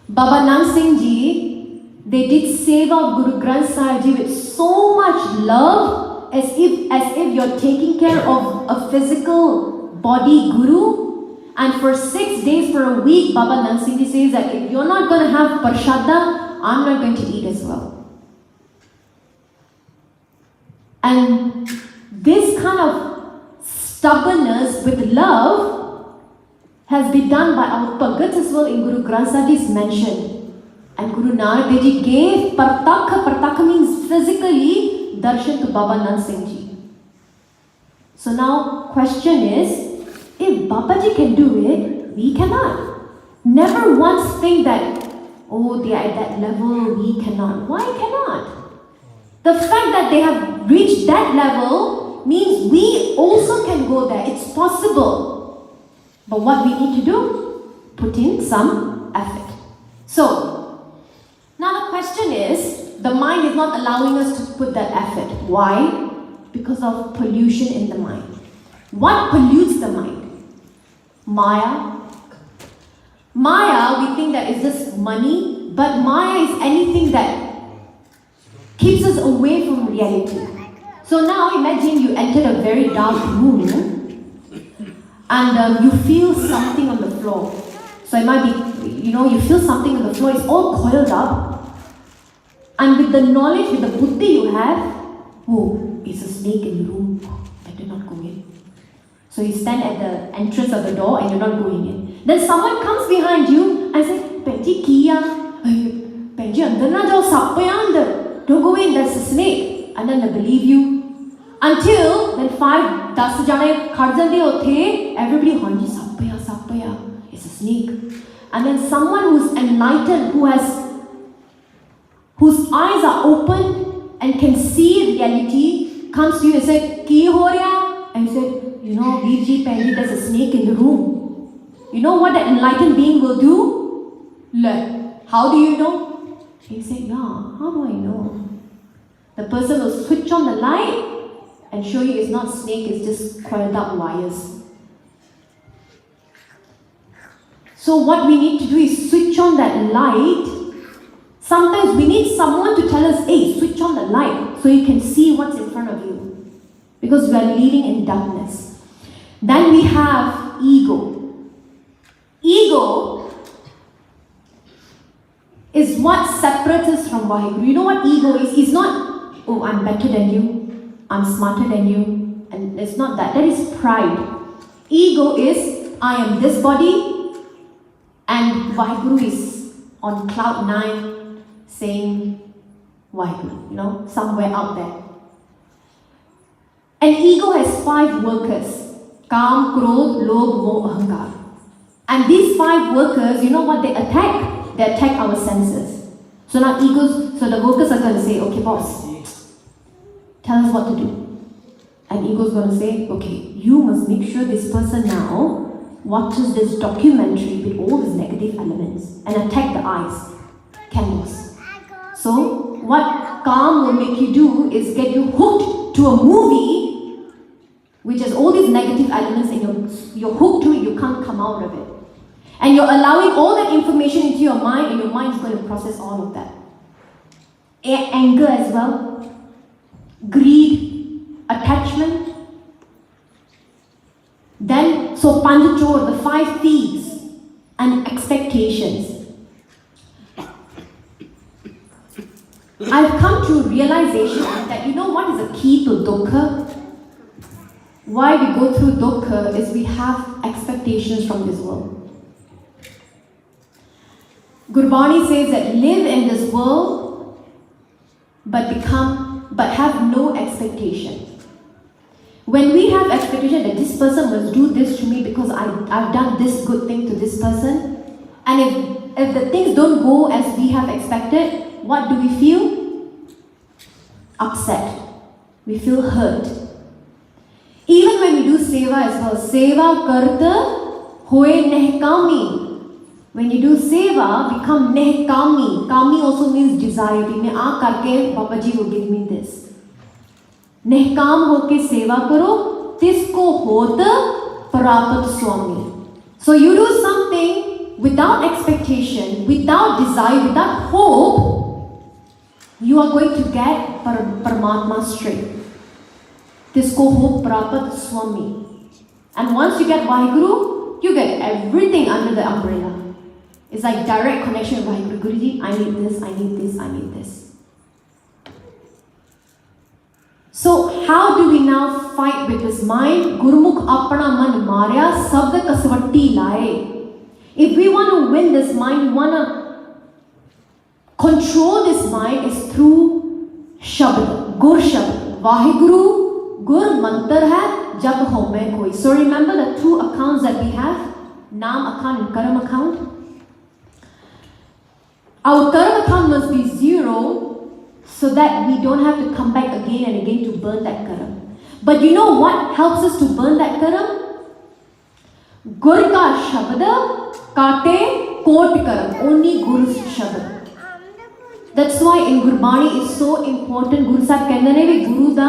Baba Nand Singh Ji, they did seva of Guru Granth Sahib Ji with so much love, as if you're taking care of a physical body guru. And for 6 days, for a week, Baba Nand Singh Ji says that if you're not going to have parshada, I'm not going to eat as well. And this kind of stubbornness with love has been done by our Bhagats as well in Guru Granth Sahib Ji is mentioned. And Guru Nanak Dev Ji gave Partakha means physically darshan to Baba Nand Singh Ji. So now question is, if Babaji can do it, we cannot. Never once think that, oh, they are at that level, we cannot. Why cannot? The fact that they have reached that level means we also can go there. It's possible. But what we need to do? Put in some effort. So, now the question is, the mind is not allowing us to put that effort. Why? Because of pollution in the mind. What pollutes the mind? Maya. Maya, we think that is just money, but Maya is anything that keeps us away from reality. So now imagine you entered a very dark room and you feel something on the floor. So it might be, you feel something on the floor, it's all coiled up. And with the knowledge, with the buddhi you have, oh, it's a snake in the room, better not go in. So you stand at the entrance of the door and you're not going in. Then someone comes behind you and says, Benji, kiya? Benji, andar na jao, sappaya andar. Don't go in, that's a snake. And then they believe you. Until then 5-10 jane khadjande othe, everybody, hanji, sappaya, it's a snake. And then someone who's enlightened, whose eyes are open and can see reality, comes to you and says, ki ho raha? And you say, Veerji, Penji, there's a snake in the room. You know what that enlightened being will do? Look, how do you know? You say, yeah, how do I know? The person will switch on the light and show you it's not snake, it's just coiled up wires. So what we need to do is switch on that light. Sometimes we need someone to tell us, hey, switch on the light so you can see what's in front of you. Because we are living in darkness. Then we have ego. Ego is what separates us from Waheguru. You know what ego is? It's not, oh, I'm better than you, I'm smarter than you. And it's not that. That is pride. Ego is, I am this body, and Waheguru is on cloud 9 saying Waheguru, somewhere out there. An ego has 5 workers. Kam, Krodh, Lobh, Moh, Ahankar. And these 5 workers, you know what they attack? They attack our senses. So now the workers are going to say, okay boss, tell us what to do. And ego's going to say, okay, you must make sure this person now watches this documentary with all these negative elements and attack the eyes. Can boss. So what Kam will make you do is get you hooked to a movie which has all these negative elements and you're hooked to it, you can't come out of it. And you're allowing all that information into your mind and your mind is going to process all of that. Anger as well, greed, attachment. Then, so Panchachor, the 5 thieves, and expectations. I've come to a realization that what is the key to dukkha? Why we go through dukkha is we have expectations from this world. Gurbani says that live in this world but have no expectation. When we have expectation that this person must do this to me because I've done this good thing to this person, and if the things don't go as we have expected, what do we feel? Upset. We feel hurt. Even when we do seva as well, seva karta hoye nehkami. When you do seva, become nehkami. Kami also means desire. Main aa karke, Baba Ji will give me this. Nehkam hoke seva karo, tisko hota prapat swami. So you do something without expectation, without desire, without hope, you are going to get Paramatma straight. Tisko ho prapat swami. And once you get Waheguru, you get everything under the umbrella. It's like direct connection with Waheguru. Guruji, I need this, I need this, I need this. So how do we now fight with this mind? Gurmukh apna man marya, sabda kasvatti laye. If we want to win this mind, we want to control this mind is through Shabd, Gur Shabd. Waheguru, Gur mantar hai, jab ho main koi. So remember the 2 accounts that we have, Naam account and Karam account. Our Karam account must be 0 so that we don't have to come back again and again to burn that Karam. But you know what helps us to burn that Karam? Gur ka Shabda kate kot Karam. Only Guru's Shabd. That's why in Gurbani it's so important. Guru Sahib kehndे ne vi Guru da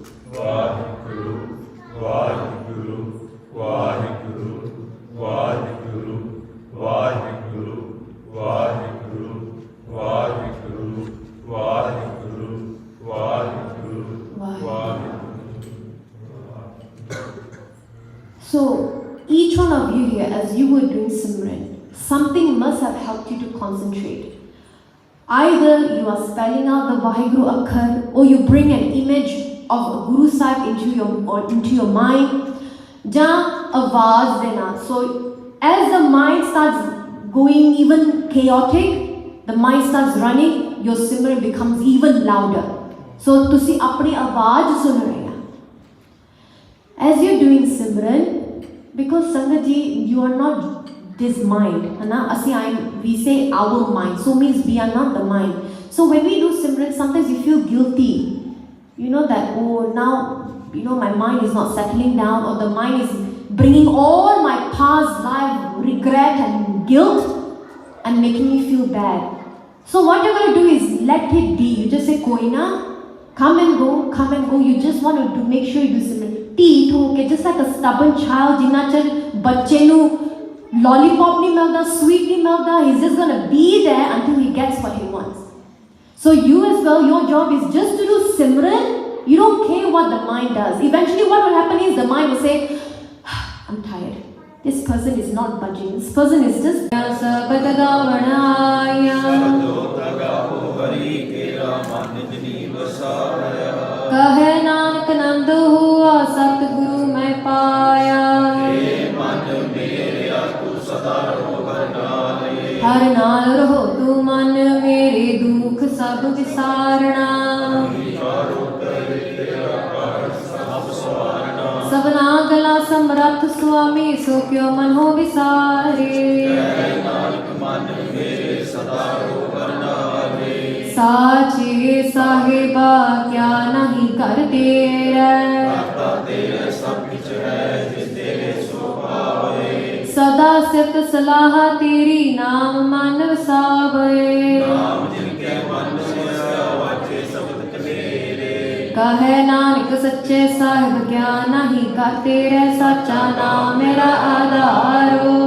Waheguru Waheguru Waheguru Waheguru Waheguru Waheguru Waheguru Waheguru Waheguru Waheguru. So, each one of you here, as you were doing Simran, something must have helped you to concentrate. Either you are spelling out the Waheguru Akhar, or you bring an image of a Guru Sahib into your mind. Ja awaz dena. So, as the mind starts going even chaotic, the mind starts running, your Simran becomes even louder. So, tusi apni awaz sun rahe ho. As you're doing Simran, because Sangat ji, you are not this mind. We say our mind, so means we are not the mind. So when we do Simran, sometimes you feel guilty. You know that, oh, now, my mind is not settling down, or the mind is bringing all my past life regret and guilt and making me feel bad. So what you're going to do is let it be. You just say, Koina, come and go, come and go. You just want to make sure you do Simran. Okay, just like a stubborn child, jinna chal bacche nu lollipop nahi milda, sweet nahi milda, he's just going to be there until he gets what he wants. So you as well, your job is just to do Simran. You don't care what the mind does. Eventually what will happen is the mind will say, I'm tired. This person is not budging. This person is just कहे नानक नंद हुआ सतगुरु मैं पाया। हर नाल रहो तू मन मेरे दुख सब विसारना। सबना गला समरथ स्वामी सो क्यों मन हो विसारे। साचे साहिबा क्या नहीं कर तेरा। सदा सित सलाह तेरी नाम मन वसावे। कहे नानक सच्चे साहिब क्या नहीं कर तेरे। सच्चा नाम मेरा आधारो।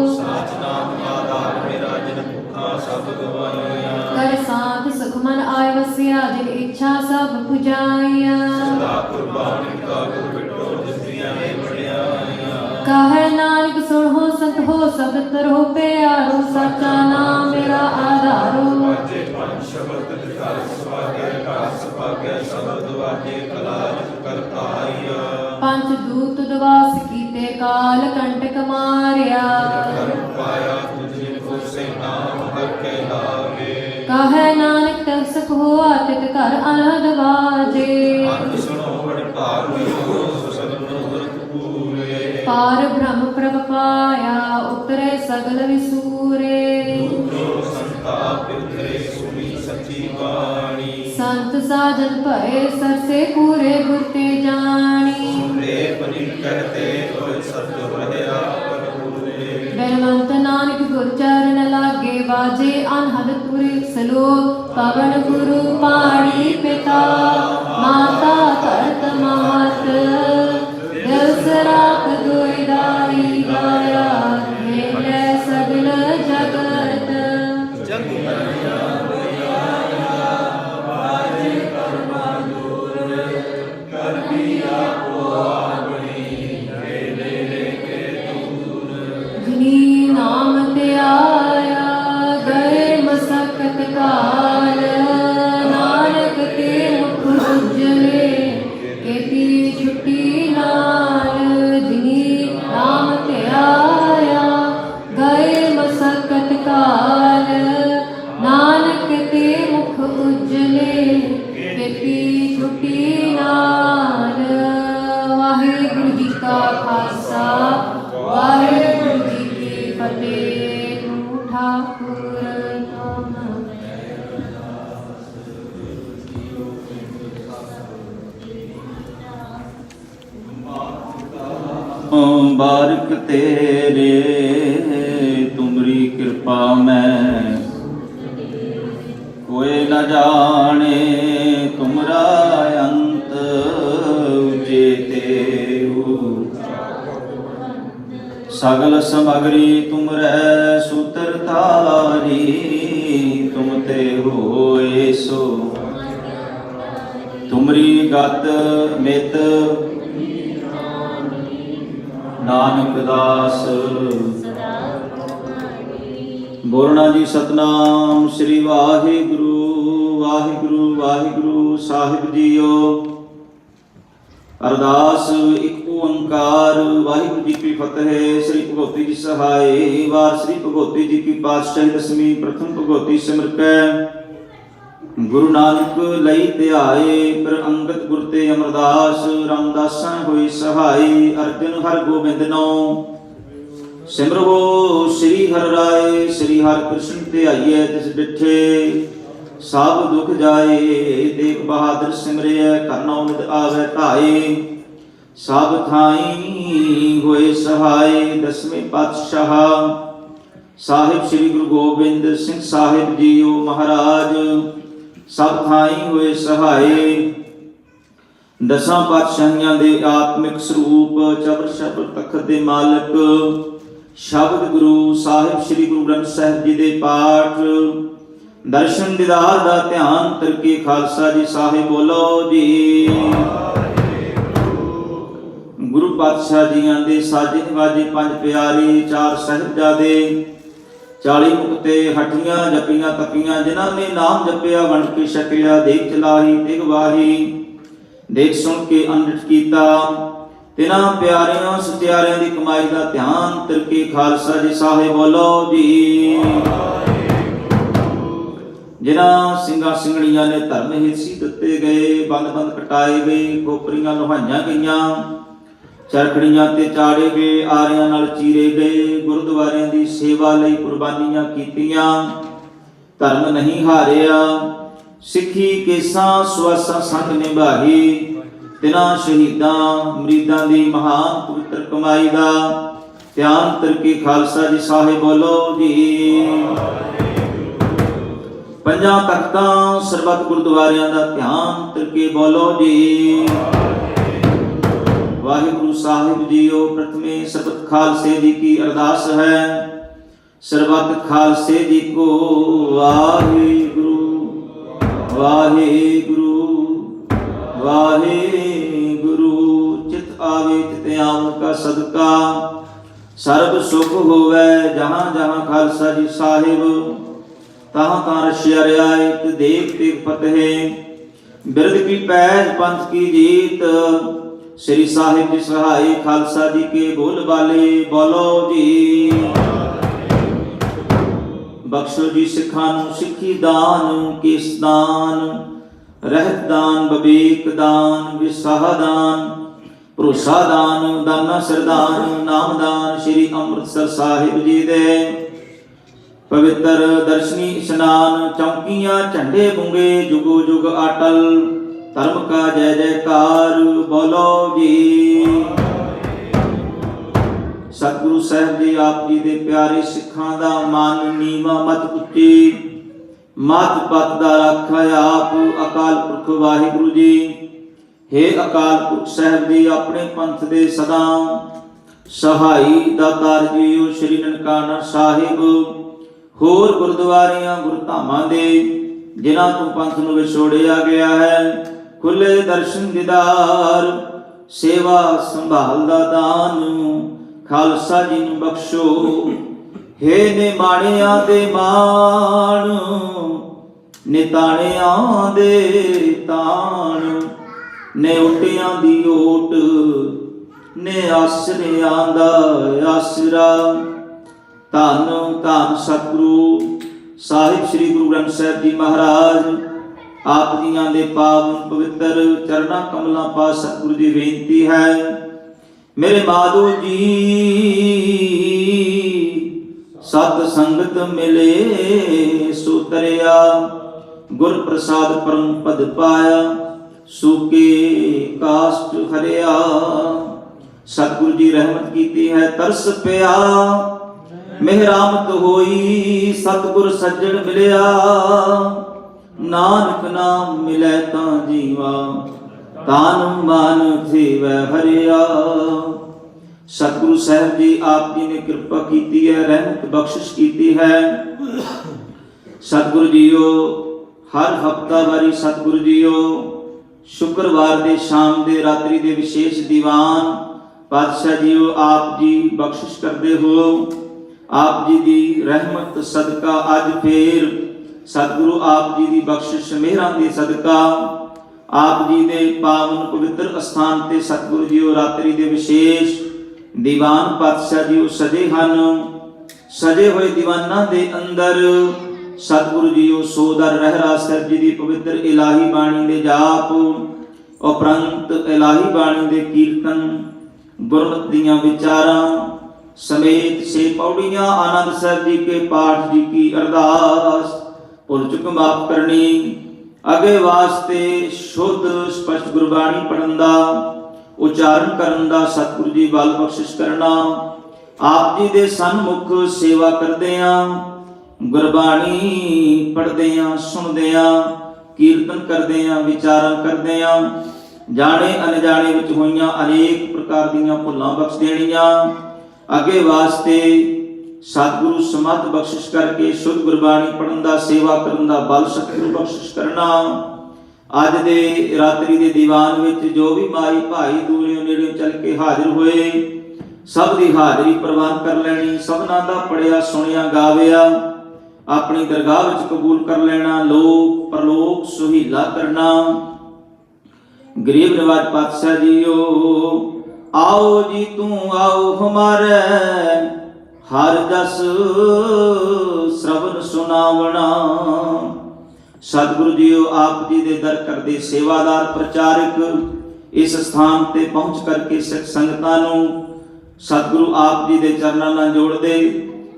कर सांत सुख मन आय वसिया जिन इच्छा सब पुजाइया। कहे नानक सुन हो संत हो सब तर हो प्यारो। सच्चा नाम मेरा आधारो। पंच दूत दवास कीते काल कंटक मारिया। कहे नानक तसक हुआ तित कर अनहद बाजे। पार ब्रह्म प्रभ पाया उतरे सगल विसूरे। संत साजन भय सरसे पूरे गुरते जानी। बेलवंत नानक गुर चरण लागे बाजे अनहद तुरे सलोक। पवन गुरु पाणी पिता माता तरत महत। दिल सराख दुईदारी गाया मेले सगल जगत। जिनी नाम ते आया गए मसकत काल। नानक ते मुख उजले केती छुट्टी नाल। जिनी नाम ते आया गए मसकत काल। नानक ते मुख उजले केती छुट्टी नाल। वाहिगुरु जी का खालसा वाहिगुरु जी की फतेह। ठाकुर बारिक तेरे तुमरी कृपा में कोई न जाने तुमरा अंत। उजे सगल समगरी तुमरै सूत्र थारी, तुम ते होए सो तुमरी गत मित नानक दास। बोलना जी सतनाम श्री वाहिगुरु वाहिगुरु वाहिगुरु साहिब जीओ। अरदास एक ओंकार वाहिगुरु जी की फतेह। श्री भगवती जी सहाय। वार श्री भगवती जी की पातशाही दसवीं प्रथम भगवती सिमर कै गुरु नानक लई ध्याए। पर अंगत गुर ते अमरदास रामदासां होई सहाय। अर्जन हर गोबिंद नौ सिमरवो श्री हर राय। श्री हर कृष्ण ध्याइए तिस डिठे सब दुख जाए। देख बहादुर सिमरिय करना उमद आवे ढाए। सब थाई होए सहाय। दसवें पातशाह साहिब श्री गुरु गोबिंद सिंह साहिब जीओ महाराज सब थाई होए सहाय। दसां पातशाहियां दे आत्मिक स्वरूप चबर शबर तखत दे मालक शब्द गुरु साहिब श्री गुरु ग्रंथ साहिब जी दे पाठ दर्शन दीदार दा ध्यान तरके खालसा जी साहिब बोलो जी। गुरु पातशाह जियां दे साजे निवाजे पंज प्यारे चार साहिबजादे 40 मुक्ते हटियां जपियां तपियां जिन्हां ने नाम जपिया वंड के छकिया। देख चलाही दिग वाही देख सुन के अनडिठ कीता। तिन्हां प्यारियां सत्यारियां दी कमाई दा ध्यान तरके खालसा जी साहिब बोलो जी। जिन्हां ਸਿੰਘਾਂ ਸਿੰਘਣੀਆਂ ने धर्म हिस्सी ਦਿੱਤੇ गए बंद बंद कटाए गए खोपरियां लुहाइयां गईयां चरखड़ियां ते चाड़े गए आरियां नाल चीरे गए। गुरुद्वारिਆਂ ਦੀ सेवा ਲਈ कुर्बानियां कीतियां धर्म नहीं हारिया। सिੱਖੀ केसां सुआसां संग निभाही। तिन्हां शहीदां मरीदां ਦੀ महान पवित्र कमाई ਦਾ ਧਿਆਨ ਤਰਕੇ ਖਾਲਸਾ ਜੀ ਸਾਹਿਬ ਬੋਲੋ ਜੀ। ਪੰਜਾਂ ਤਖਤਾਂ ਸਰਬੱਤ ਗੁਰਦੁਆਰਿਆਂ ਦਾ ਧਿਆਨ ਤਰਕੇ ਬੋਲੋ ਜੀ। ਵਾਹਿਗੁਰੂ ਸਾਹਿਬ ਜੀਓ। ਪ੍ਰਥਮੇ ਸਰਬੱਤ ਖਾਲਸੇ ਜੀ ਕੀ ਅਰਦਾਸ ਹੈ। ਸਰਬੱਤ ਖਾਲਸੇ ਜੀ ਕੋ ਵਾਹਿਗੁਰੂ ਵਾਹਿਗੁਰੂ ਵਾਹਿਗੁਰੂ। ਚਿਤ ਆਵੇ ਤਿਤ ਆਮ ਕਾ ਸਦਕਾ ਸਰਬ ਸੁਖ ਹੋਵੇ। ਜਹਾਂ ਜਹਾਂ ਖਾਲਸਾ ਜੀ ਸਾਹਿਬ तहाँ तहाँ रशिया रियायत देख तेग फतेह। बिरद की पैज पंथ की जीत श्री साहिब जी सहाय। खालसा जी के बोल बाले बोलो जी। बख्शो जी सिखां नूं सिखी दान केस दान रहत दान बबेक दान विसाह दान भरोसा दान दाना सरदान नाम दान। श्री अमृतसर साहिब जी दे पवित्र दर्शनी स्नान चौकियां झंडे बुंगे जुगो जुग अटल। धर्म का जय जयकार बोलो जी। सतगुरु साहब जी आप जी दे प्यारे सिखां दा मान नीवा मत उच्ची मत पत दा रखा आप अकाल पुरख वाहिगुरु जी। हे अकाल पुरख साहब जी अपने पंथ दे सदा सहाई दातार जीओ। श्री ननकाना साहिब होर गुरुद्वारियां गुरधामां दे जिन्हां तों पंथ नूं विछोड़िया गया है खुले दर्शन दीदार सेवा संभाल दा दान खालसा जी नूं बख्शो। हे ने माणियां दे मान निताणियां दे ताण ने उटियां दी ओट ने आसरियां दा आसरा। धन धन सतगुरु साहिब श्री गुरु ग्रंथ साहिब जी महाराज आप जियां दे पावन पवित्र चरणा कमलां पास सतगुरु जी बेनती है। मेरे माधो जी सत संगत मिले सो तरिया गुर प्रसाद परम पद पाया सूके काष्ट हरिया। सतगुरु जी रहमत कीती है तरस पिया मेहरामत होई सतगुर सज्जन मिलिया। नानक नाम मिलै तां जीवा तान मान थीवै हरिया। सतगुरु साहब जी आप जी ने कृपा की है, रहमत बख्शिश की है। सतगुरु जीओ हर हफ्तावारी सतगुरु जीओ शुक्रवार दे शाम दे रात्रि दे विशेष दीवान पातशाह जीओ आप जी बख्शिश करते हो। आप जी दी रहमत सदका अज फिर सतगुरु आप जी दी बख्शिश मेहरां दे सदका आप जी दे पावन पवित्र स्थान ते सतगुरु जीओ रात्रि दे विशेष दीवान पातशाह जीओ सजे हन। सजे हुए दीवाना दे अंदर सतगुरु जीओ सोदर रहरा साहब जी दी पवित्र इलाही बाणी दे जाप उपरंत इलाही बाणी दे कीर्तन गुरमत दियां विचारां समेत 6 पौड़ियां आनंद साहब जी के पाठ जी की अरदास भुल चुक माफ करनी। अगे वास्ते शुद्ध स्पष्ट गुरबाणी पढ़न दा उच्चारण करन दा सतगुरु जी बल बख्शिश करना। आप जी दे सन्मुख सेवा करदियां गुरबाणी पढ़दियां सुनदियां कीर्तन करदियां विचारां करदियां जाने अनजाने विच होइयां अनेक प्रकार दीयां भुल्लां बख्श देणियां। अगे वास्ते सतगुरु समत बख्शिश करके शुद्ध गुरबाणी पढ़न दा सेवा करन दा बल सतगुरु बख्शिश करना। अज दे रात्रि दे दीवान विच जो भी माई भाई दूरियों नेड़े चल के हाजिर होए सब दी हाजरी प्रवान कर लैनी। सबना दा पढ़िया सुनिया गाविया अपनी दरगाह विच कबूल कर लेना। लोक परलोक सुहीला करना। गरीब नवाज पातशाह जीओ आओ जी तू आओ हमारे हर जस श्रवण सुनावना। सतगुरु जीओ आप जी दे दर करदे सेवादार प्रचारक इस स्थान ते पहुंच करके सिख संगतां नूं सतगुरु आप जी दे चरनां नाल जोड़दे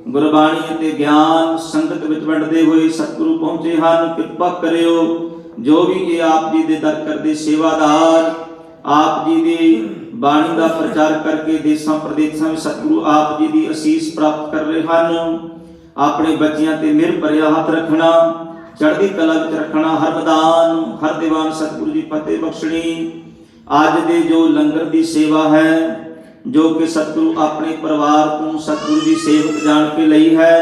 गुरबाणी ते ज्ञान संगत विच वंडदे होए सतगुरु पहुंचे हन। कृपा करियो जो भी ये आप जी दे दर करदे सेवादार आप जी दी बाणी दा प्रचार करके देशां प्रदेशां विच सतगुरु आप जी दी असीस प्राप्त कर रहे हन। अपने बच्चियां ते मेहर भरिया हथ रखना चढ़दी कला विच रखना। हर मैदान हर दीवान सतगुरु जी फतेह बख्शणी। अज दे जो लंगर दी सेवा है जो कि सतगुरु अपने परिवार को सतगुरु की सेवक जान के लई है।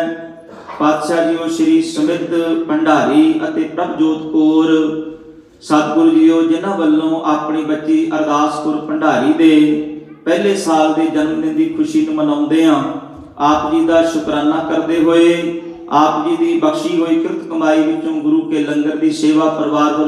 पातशाह जीओ श्री सुमित भंडारी अते प्रभजोत कौर सतगुरु जीओ जिन्हां वल्लों अपनी बच्ची अरदास कौर भंडारी दे पहले साल के जन्मदिन की खुशी नूं मनाउंदे हां। आप जी का शुकराना करते हुए आप जी की बख्शी हुई कृत कमाई विचों गुरु के लंगर की सेवा परिवार वालों